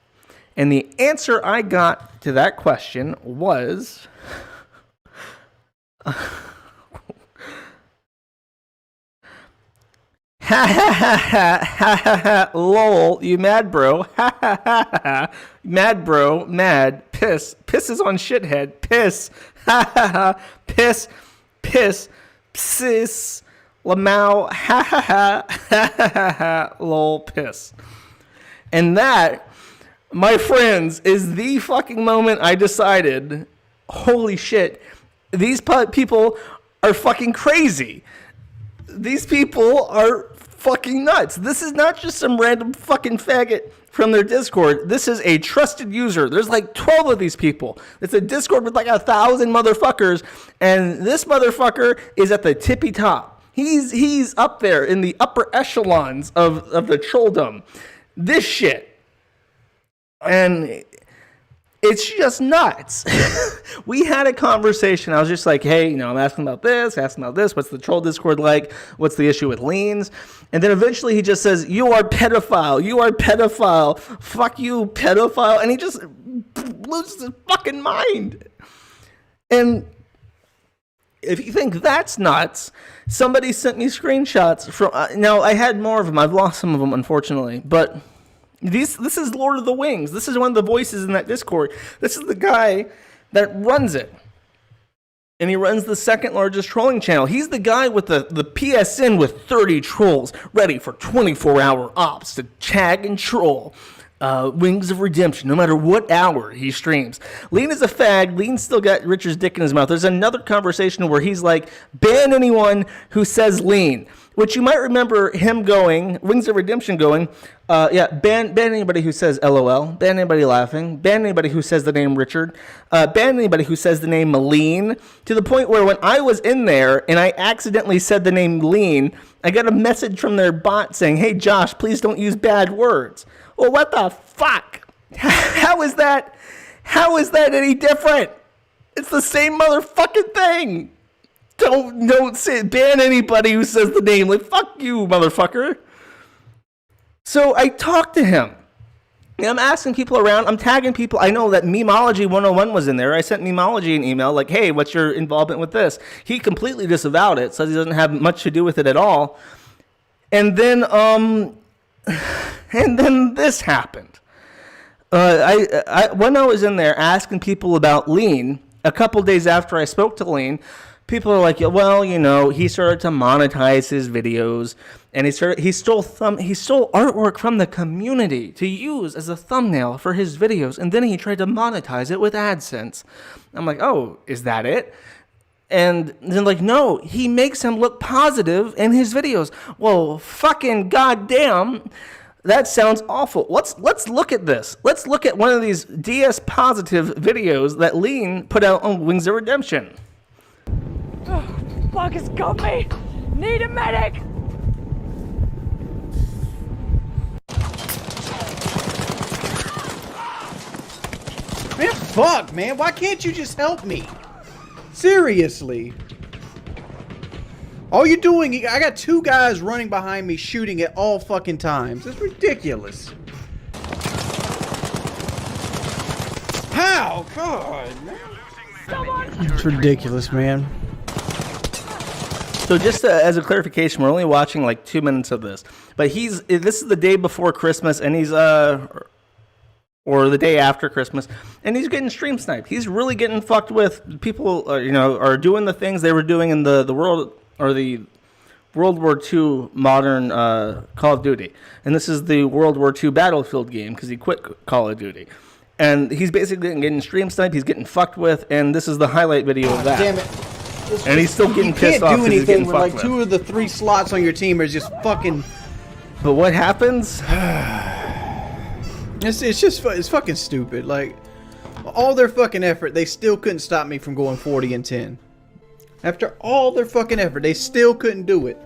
And the answer I got to that question was... Ha ha ha ha ha ha ha lol, you mad bro, ha ha ha ha, mad bro, mad, piss, pisses on shithead, piss, ha ha ha, piss, psis, lamau, ha ha ha, ha ha ha, lol, piss. And that, my friends, is the fucking moment I decided, holy shit, these people are fucking crazy. These people are fucking nuts. This is not just some random fucking faggot from their Discord. This is a trusted user. There's like 12 of these people. It's a Discord with like 1,000 motherfuckers, and this motherfucker is at the tippy top. He's up there in the upper echelons of the trolldom. This shit. And It's just nuts. We had a conversation. I was just like, hey, I'm asking about this. What's the troll Discord like? What's the issue with leans? And then eventually he just says, you are pedophile. You are pedophile. Fuck you, pedophile. And he just loses his fucking mind. And if you think that's nuts, somebody sent me screenshots from. Now, I had more of them. I've lost some of them, unfortunately. But this is Lord of the Wings. This is one of the voices in that Discord. This is the guy that runs it. And he runs the second largest trolling channel. He's the guy with the PSN with 30 trolls ready for 24-hour ops to tag and troll. Wings of Redemption, no matter what hour he streams. Lean is a fag. Lean still got Richard's dick in his mouth. There's another conversation where he's like, ban anyone who says lean. Which you might remember him going, Wings of Redemption going, ban anybody who says LOL, ban anybody laughing, ban anybody who says the name Richard, ban anybody who says the name Lean, to the point where when I was in there and I accidentally said the name Lean, I got a message from their bot saying, hey Josh, please don't use bad words. Well, what the fuck? How is that any different? It's the same motherfucking thing. Don't say ban anybody who says the name. Like, fuck you, motherfucker. So I talked to him. And I'm asking people around. I'm tagging people. I know that Memology 101 was in there. I sent Memology an email like, hey, what's your involvement with this? He completely disavowed it, says he doesn't have much to do with it at all. And then this happened. When I was in there asking people about Lean, a couple days after I spoke to Lean, people are like, well, he started to monetize his videos, and he stole artwork from the community to use as a thumbnail for his videos, and then he tried to monetize it with AdSense. I'm like, oh, is that it? And then like, no, he makes him look positive in his videos. Well, fucking goddamn. That sounds awful. Let's look at this. Let's look at one of these DS positive videos that Lean put out on Wings of Redemption. Oh, fuck, it's got me. Need a medic. Man, fuck, man. Why can't you just help me? Seriously. All you're doing, I got two guys running behind me shooting at all fucking times. It's ridiculous. How? God, man. It's ridiculous, man. So just as a clarification, we're only watching like 2 minutes of this. But this is the day before Christmas, and he's or the day after Christmas, and he's getting stream sniped. He's really getting fucked with. People are doing the things they were doing in the world, or the World War II modern Call of Duty. And this is the World War II Battlefield game because he quit Call of Duty. And he's basically getting stream sniped, he's getting fucked with, and this is the highlight video of that. Damn it. And he's still getting pissed off because he's getting fucked with. You can't do anything when like 2 of the 3 slots on your team are just fucking... But what happens? It's fucking stupid. Like, all their fucking effort, they still couldn't stop me from going 40-10. After all their fucking effort, they still couldn't do it.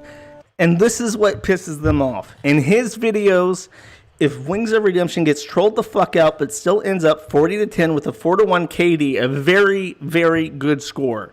And this is what pisses them off. In his videos, if Wings of Redemption gets trolled the fuck out, but still ends up 40-10 with a 4-1 KD, a very, very good score,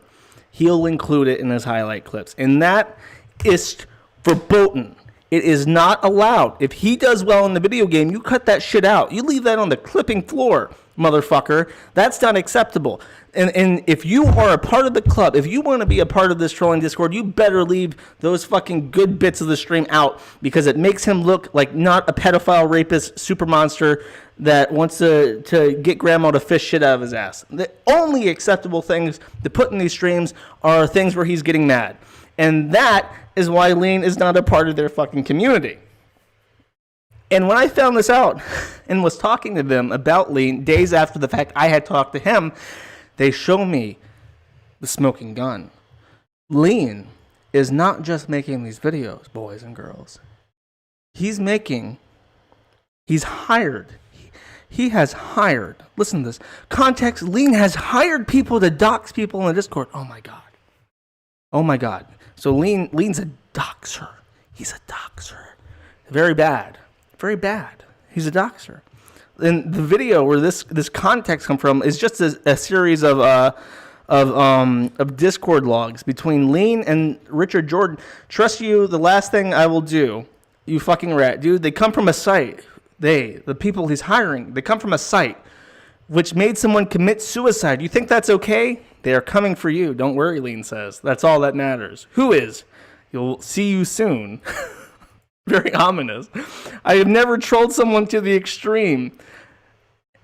he'll include it in his highlight clips. And that is verboten. It is not allowed. If he does well in the video game, you cut that shit out. You leave that on the clipping floor, motherfucker. That's not acceptable. And if you are a part of the club, if you want to be a part of this trolling Discord, you better leave those fucking good bits of the stream out, because it makes him look like not a pedophile, rapist, super monster that wants to get grandma to fish shit out of his ass. The only acceptable things to put in these streams are things where he's getting mad. And that is why Lean is not a part of their fucking community. And when I found this out and was talking to them about Lean days after the fact I had talked to him, they show me the smoking gun. Lean is not just making these videos, boys and girls. He's hired. He has hired. Listen to this. Context, Lean has hired people to dox people in the Discord. Oh my God. Oh my God. So Lean's a doxer. He's a doxer. Very bad. Very bad. He's a doxer. in the video where this context come from is just a series of Discord logs between Lean and Richard Jordan. Trust you, the last thing I will do, you fucking rat, dude. They come from a site. The people he's hiring, they come from a site which made someone commit suicide. You think that's okay? They are coming for you. Don't worry, Lean says. That's all that matters. Who is? You'll see you soon. Very ominous. I have never trolled someone to the extreme.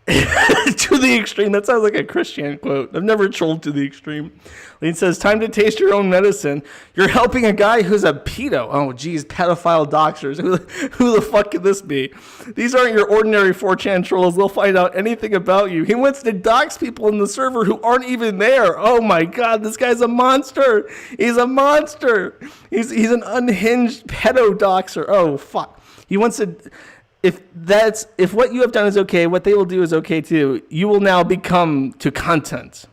To the extreme. That sounds like a Christian quote. I've never trolled to the extreme. Lean says, time to taste your own medicine. You're helping a guy who's a pedo. Oh, geez, pedophile doxers. Who the fuck could this be? These aren't your ordinary 4chan trolls. They'll find out anything about you. He wants to dox people in the server who aren't even there. Oh my God, this guy's a monster. He's a monster. He's an unhinged pedo doxer. Oh, fuck. He wants to... If what you have done is okay, what they will do is okay too. You will now become to content.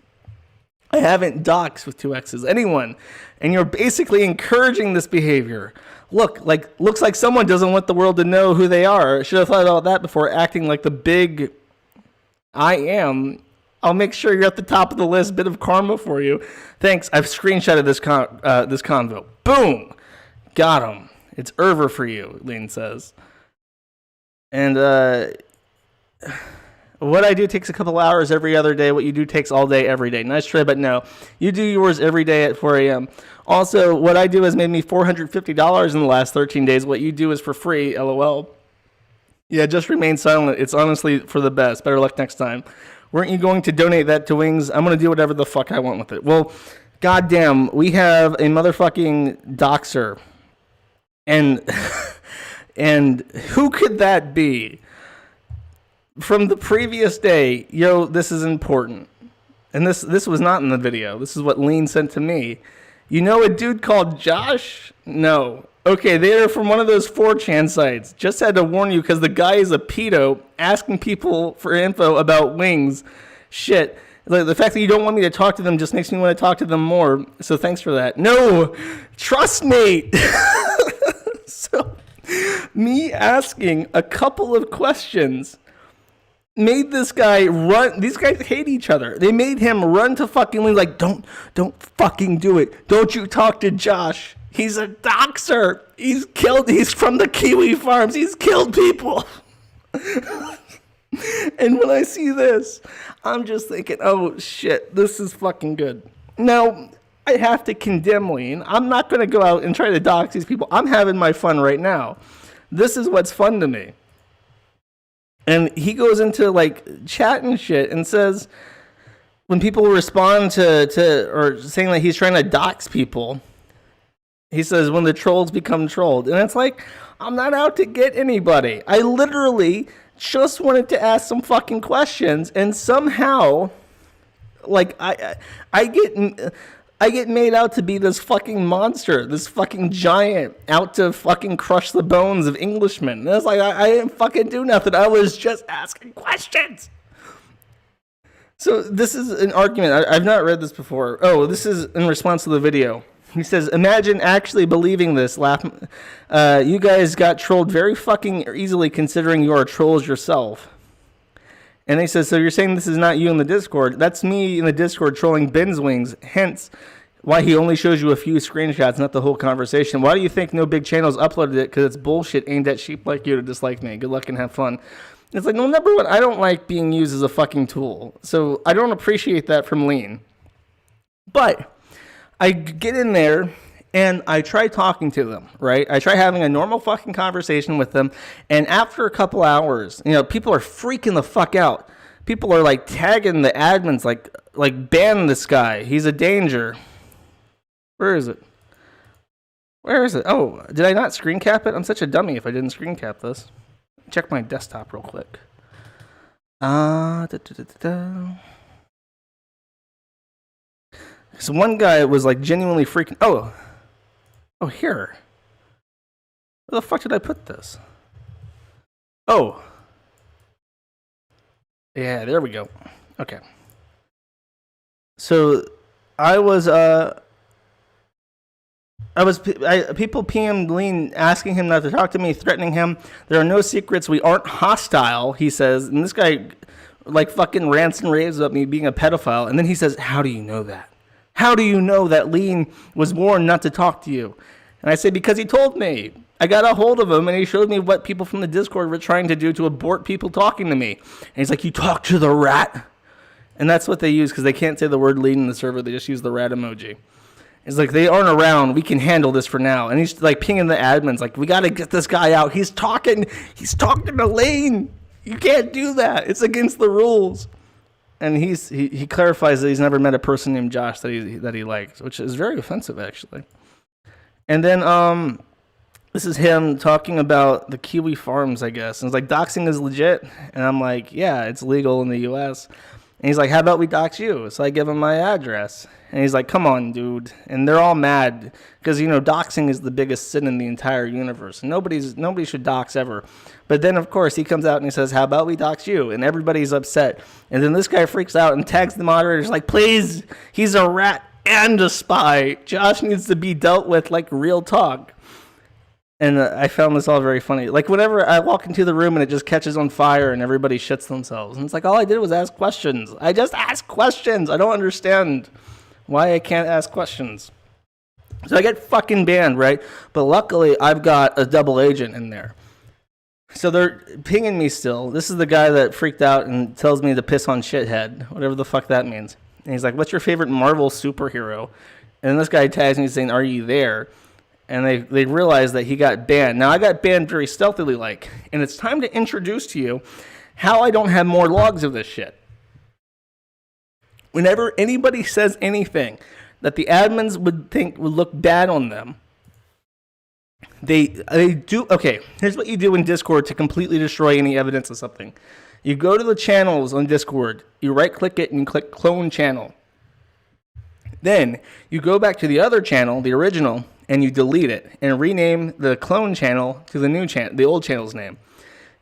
I haven't doxed with 2 X's anyone, and you're basically encouraging this behavior. Looks like someone doesn't want the world to know who they are. I should have thought about that before acting like the big I am. I'll make sure you're at the top of the list. Bit of karma for you. Thanks. I've screenshotted this convo. Boom, got him. It's Erver for you, Lean says. And what I do takes a couple hours every other day. What you do takes all day, every day. Nice try, but no. You do yours every day at 4 a.m. Also, what I do has made me $450 in the last 13 days. What you do is for free, LOL. Yeah, just remain silent. It's honestly for the best. Better luck next time. Weren't you going to donate that to Wings? I'm going to do whatever the fuck I want with it. Well, goddamn, we have a motherfucking doxer. And... And who could that be? From the previous day, yo, this is important. And this was not in the video. This is what Lean sent to me. You know a dude called Josh? No. Okay, they're from one of those 4chan sites. Just had to warn you because the guy is a pedo asking people for info about Wings. Shit. The fact that you don't want me to talk to them just makes me want to talk to them more. So thanks for that. No, trust me. So... me asking a couple of questions made this guy run. These guys hate each other. They made him run to fucking Lean like, don't fucking do it. Don't you talk to Josh. He's a doxer. He's from the Kiwi farms. He's killed people. And when I see this, I'm just thinking, oh shit, this is fucking good. Now, I have to condemn Lean. I'm not going to go out and try to dox these people. I'm having my fun right now. This is what's fun to me. And he goes into like chat and shit and says, when people respond to or saying that he's trying to dox people, he says, when the trolls become trolled. And it's like, I'm not out to get anybody. I literally just wanted to ask some fucking questions, and somehow, like, I get made out to be this fucking monster, this fucking giant, out to fucking crush the bones of Englishmen. And it's like, I didn't fucking do nothing. I was just asking questions. So this is an argument. I've not read this before. Oh, this is in response to the video. He says, imagine actually believing this. Laugh. You guys got trolled very fucking easily considering you are trolls yourself. And he says, so you're saying this is not you in the Discord? That's me in the Discord trolling Ben's Wings. Hence, why he only shows you a few screenshots, not the whole conversation. Why do you think no big channels uploaded it? Because it's bullshit aimed at sheep like you to dislike me. Good luck and have fun. It's like, no, number one, I don't like being used as a fucking tool. So I don't appreciate that from Lean. But I get in there and I try talking to them, right? I try having a normal fucking conversation with them. And after a couple hours, people are freaking the fuck out. People are like tagging the admins like ban this guy. He's a danger. Where is it? Where is it? Oh, did I not screen cap it? I'm such a dummy if I didn't screen cap this. Check my desktop real quick. So one guy was like genuinely freaking. Oh, here. Where the fuck did I put this? Oh. Yeah, there we go. Okay. So I was People PM'd Lean asking him not to talk to me, threatening him. There are no secrets. We aren't hostile, he says. And this guy, like, fucking rants and raves about me being a pedophile. And then he says, how do you know that? How do you know that Lean was warned not to talk to you? And I say, because he told me. I got a hold of him, and he showed me what people from the Discord were trying to do to abort people talking to me. And he's like, you talk to the rat? And that's what they use, because they can't say the word Lean in the server. They just use the rat emoji. It's like, they aren't around. We can handle this for now. And he's like pinging the admins, like, we got to get this guy out. He's talking to Lane. You can't do that. It's against the rules. And he clarifies that he's never met a person named Josh that he likes, which is very offensive, actually. And then this is him talking about the Kiwi farms, I guess. And it's like, doxing is legit. And I'm like, yeah, it's legal in the U.S. And he's like, how about we dox you? So I give him my address. And he's like, come on, dude. And they're all mad because, doxing is the biggest sin in the entire universe. Nobody should dox ever. But then, of course, he comes out and he says, how about we dox you? And everybody's upset. And then this guy freaks out and tags the moderators like, please, he's a rat and a spy. Josh needs to be dealt with like real talk. And I found this all very funny. Like, whenever I walk into the room and it just catches on fire and everybody shits themselves. And it's like, all I did was ask questions. I just asked questions. I don't understand why I can't ask questions. So I get fucking banned, right? But luckily, I've got a double agent in there. So they're pinging me still. This is the guy that freaked out and tells me to piss on shithead, whatever the fuck that means. And he's like, what's your favorite Marvel superhero? And then this guy tags me saying, are you there? And they realize that he got banned. Now, I got banned very stealthily, and it's time to introduce to you how I don't have more logs of this shit. Whenever anybody says anything that the admins would look bad on them, they do. Okay, here's what you do in Discord to completely destroy any evidence of something. You go to the channels on Discord, you right-click it, and you click Clone Channel. Then you go back to the other channel, the original, and you delete it and rename the clone channel to the new channel, the old channel's name.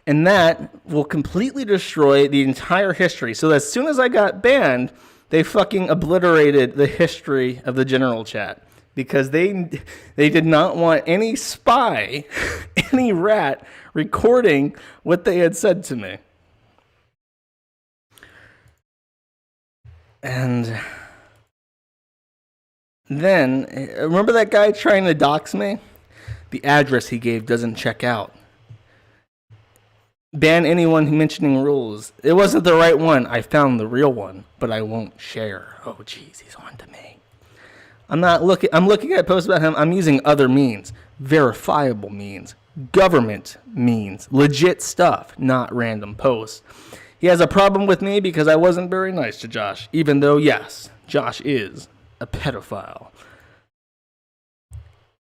And that will completely destroy the entire history. So as soon as I got banned, they fucking obliterated the history of the general chat because they did not want any spy, any rat recording what they had said to me. And then, remember that guy trying to dox me? The address he gave doesn't check out. Ban anyone mentioning rules. It wasn't the right one. I found the real one, but I won't share. Oh, jeez, he's on to me. I'm looking at posts about him. I'm using other means. Verifiable means. Government means. Legit stuff, not random posts. He has a problem with me because I wasn't very nice to Josh, even though, yes, Josh is a pedophile.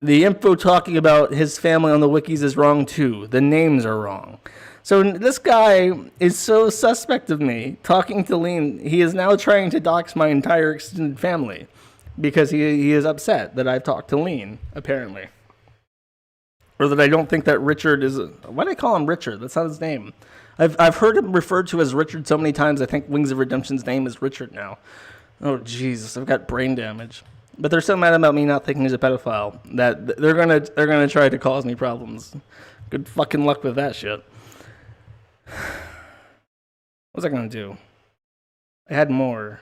The info talking about his family on the wikis is wrong too. The names are wrong. So this guy is so suspect of me talking to Lean. He is now trying to dox my entire extended family because he is upset that I've talked to Lean, apparently. Or that I don't think that Richard is... Why do I call him Richard? That's not his name. I've heard him referred to as Richard so many times, I think Wings of Redemption's name is Richard now. Oh, Jesus, I've got brain damage. But they're so mad about me not thinking he's a pedophile that they're gonna try to cause me problems. Good fucking luck with that shit. What was I gonna do? I had more.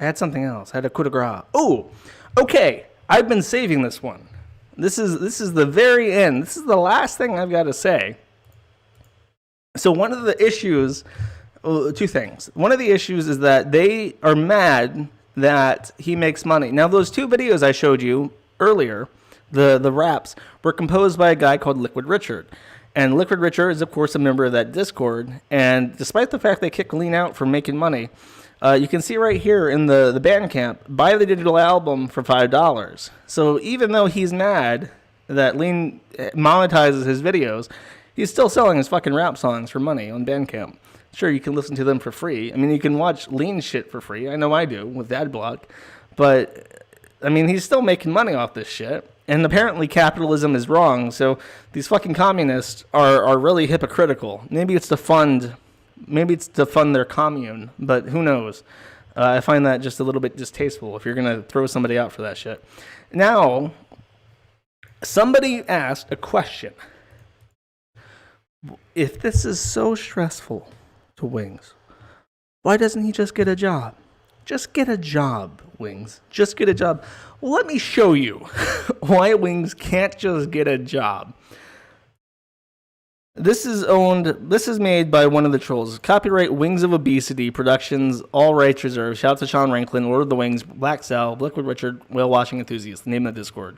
I had something else. I had a coup de grace. Oh, okay. I've been saving this one. This is the very end. This is the last thing I've got to say. So one of the issues... two things. One of the issues is that they are mad that he makes money. Now, those two videos I showed you earlier, the raps, were composed by a guy called Liquid Richard. And Liquid Richard is, of course, a member of that Discord. And despite the fact they kick Lean out for making money, you can see right here in the Bandcamp, buy the digital album for $5. So even though he's mad that Lean monetizes his videos, he's still selling his fucking rap songs for money on Bandcamp. Sure, you can listen to them for free. I mean, you can watch Lean shit for free. I know I do with Adblock. But, I mean, he's still making money off this shit. And apparently capitalism is wrong. So these fucking communists are really hypocritical. Maybe it's to fund their commune, but who knows? I find that just a little bit distasteful if you're going to throw somebody out for that shit. Now, somebody asked a question. If this is so stressful to Wings, why doesn't he just get a job? Just get a job, Wings. Just get a job. Well, let me show you why Wings can't just get a job. This is made by one of the trolls. Copyright Wings of Obesity Productions, all rights reserved. Shout out to Sean Ranklin, Lord of the Wings, Black Sal, Liquid Richard, Whale Washing Enthusiast, the name of the Discord.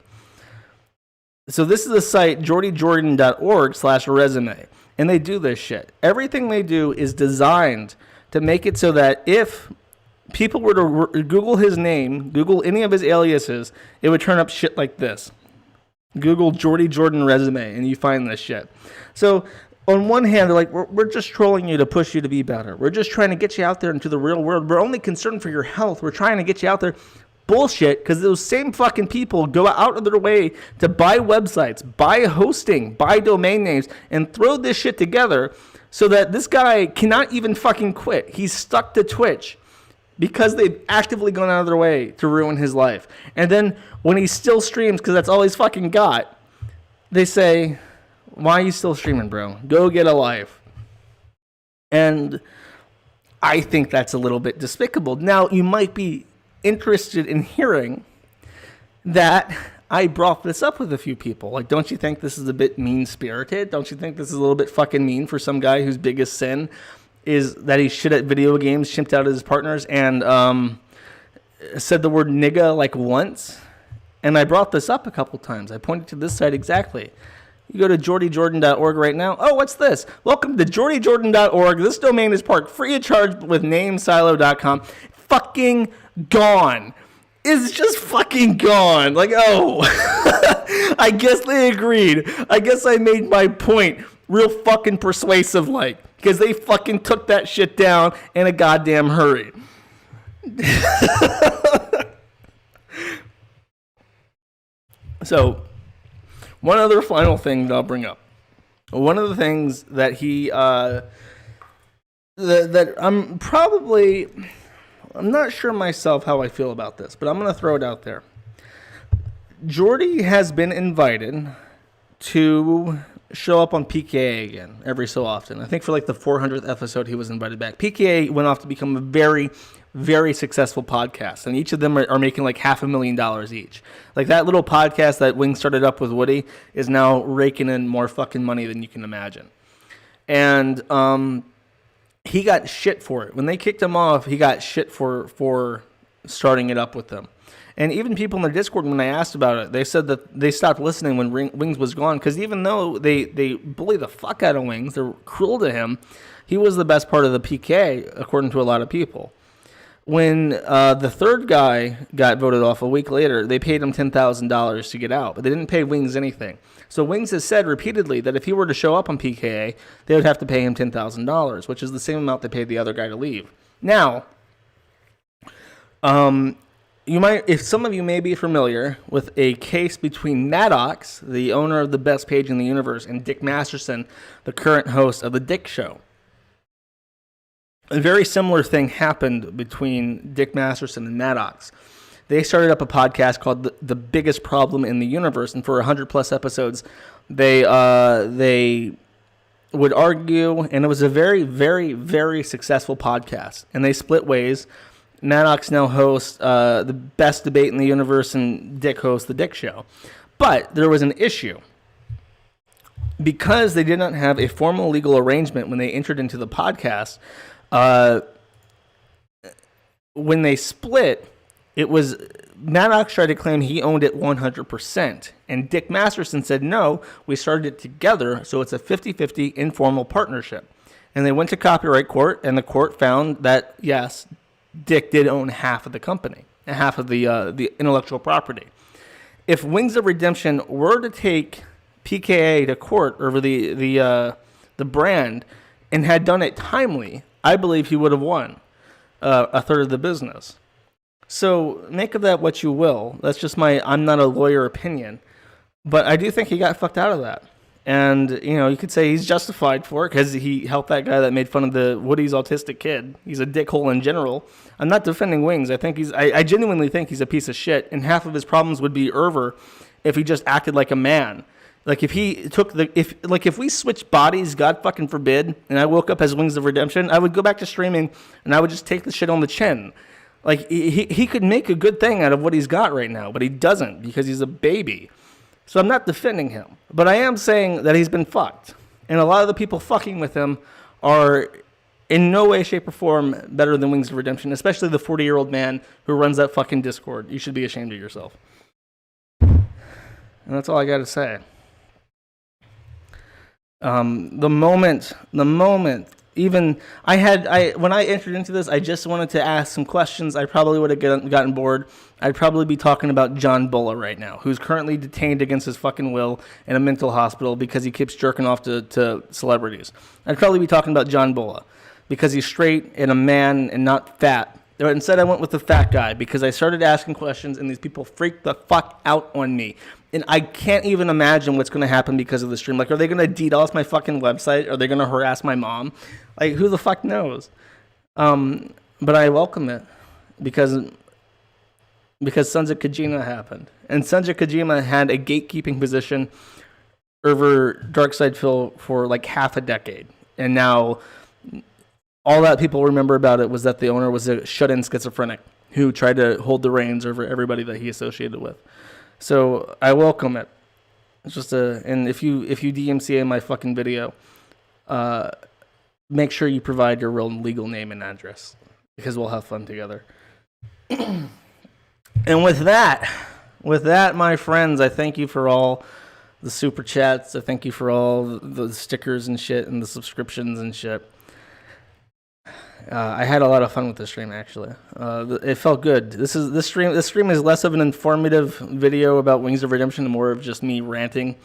So this is the site, jordiejordan.org/resume. And they do this shit. Everything they do is designed to make it so that if people were to Google his name, Google any of his aliases, it would turn up shit like this. Google Jordie Jordan resume, and you find this shit. So on one hand, they're like, we're just trolling you to push you to be better. We're just trying to get you out there into the real world. We're only concerned for your health. We're trying to get you out there. Bullshit, because those same fucking people go out of their way to buy websites, buy hosting, buy domain names, and throw this shit together so that this guy cannot even fucking quit. He's stuck to Twitch because they've actively gone out of their way to ruin his life. And then when he still streams, because that's all he's fucking got, they say, why are you still streaming, bro? Go get a life. And I think that's a little bit despicable. Now, you might be interested in hearing that I brought this up with a few people. Like, don't you think this is a bit mean-spirited? Don't you think this is a little bit fucking mean for some guy whose biggest sin is that he's shit at video games, chimped out at his partners, and said the word nigga like once? And I brought this up a couple times. I pointed to this site exactly. You go to jordiejordan.org right now. Oh, what's this? Welcome to jordiejordan.org. This domain is parked free of charge with namesilo.com. Fucking gone. It's just fucking gone. Like, oh. I guess they agreed. I guess I made my point real fucking persuasive like. Because they fucking took that shit down in a goddamn hurry. So, one other final thing that I'll bring up. One of the things that he, that I'm not sure myself how I feel about this, but I'm going to throw it out there. Jordie has been invited to show up on PKA again every so often. I think for like the 400th episode, he was invited back. PKA went off to become a very, very successful podcast, and each of them are making like $500,000 each. Like that little podcast that Wing started up with Woody is now raking in more fucking money than you can imagine. And he got shit for it. When they kicked him off, he got shit for starting it up with them. And even people in the Discord, when I asked about it, they said that they stopped listening when Wings was gone, because even though they bully the fuck out of Wings, they're cruel to him, he was the best part of the PK, according to a lot of people. When the third guy got voted off a week later, they paid him $10,000 to get out, but they didn't pay Wings anything. So Wings has said repeatedly that if he were to show up on PKA, they would have to pay him $10,000, which is the same amount they paid the other guy to leave. Now, you might, if some of you may be familiar with a case between Maddox, the owner of the best page in the universe, and Dick Masterson, the current host of The Dick Show. A very similar thing happened between Dick Masterson and Maddox. They started up a podcast called The Biggest Problem in the Universe, and for 100+ episodes, they would argue, and it was a very, very, very successful podcast. And they split ways. Maddox now hosts The Best Debate in the Universe, and Dick hosts The Dick Show. But there was an issue. Because they did not have a formal legal arrangement when they entered into the podcast, when they split, it was Maddox tried to claim he owned it 100%, and Dick Masterson said, no, we started it together, so it's a 50-50 informal partnership. And they went to copyright court, and the court found that, yes, Dick did own half of the company, and half of the intellectual property. If Wings of Redemption were to take PKA to court over the brand and had done it timely, I believe he would have won a third of the business. So make of that what you will. That's just my I'm not a lawyer opinion. But I do think he got fucked out of that. And, you know, you could say he's justified for it because he helped that guy that made fun of the Woody's autistic kid. He's a dickhole in general. I'm not defending Wings. I genuinely think he's a piece of shit. And half of his problems would be over if he just acted like a man. Like if he took if we switched bodies, God fucking forbid, and I woke up as Wings of Redemption, I would go back to streaming and I would just take the shit on the chin. Like he could make a good thing out of what he's got right now, but he doesn't because he's a baby. So I'm not defending him, but I am saying that he's been fucked. And a lot of the people fucking with him are in no way, shape, or form better than Wings of Redemption, especially the 40-year-old man who runs that fucking Discord. You should be ashamed of yourself. And that's all I got to say. The moment, even when I entered into this, I just wanted to ask some questions. I probably would have gotten bored. I'd probably be talking about John Bulla right now, who's currently detained against his fucking will in a mental hospital because he keeps jerking off to celebrities. I'd probably be talking about John Bulla because he's straight and a man and not fat. But instead, I went with the fat guy because I started asking questions and these people freaked the fuck out on me. And I can't even imagine what's going to happen because of the stream. Like, are they going to DDoS my fucking website? Are they going to harass my mom? Like, who the fuck knows? But I welcome it because Sons of Kojima happened. And Sons of Kojima had a gatekeeping position over Darkside Phil for like half a decade. And now all that people remember about it was that the owner was a shut-in schizophrenic who tried to hold the reins over everybody that he associated with. So I welcome it. It's just and if you DMCA my fucking video, make sure you provide your real legal name and address because we'll have fun together. And with that, my friends, I thank you for all the super chats. I thank you for all the stickers and shit and the subscriptions and shit. I had a lot of fun with this stream, actually. It felt good. This stream is less of an informative video about Wings of Redemption and more of just me ranting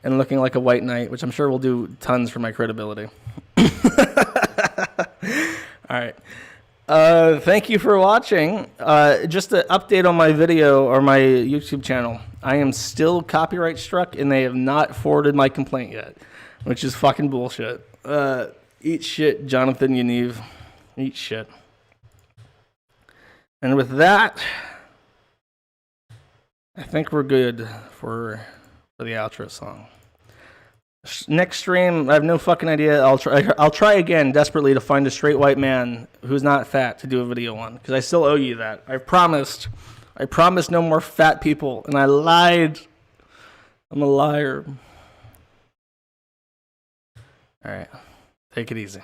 and looking like a white knight, which I'm sure will do tons for my credibility. All right. Thank you for watching. Just an update on my video or my YouTube channel. I am still copyright struck, and they have not forwarded my complaint yet, which is fucking bullshit. Eat shit, Jonathan Yaniv. Eat shit. And with that, I think we're good for the outro song. Next stream, I have no fucking idea. I'll try again desperately to find a straight white man who's not fat to do a video on, because I still owe you that. I promised no more fat people, and I lied. I'm a liar. All right, take it easy.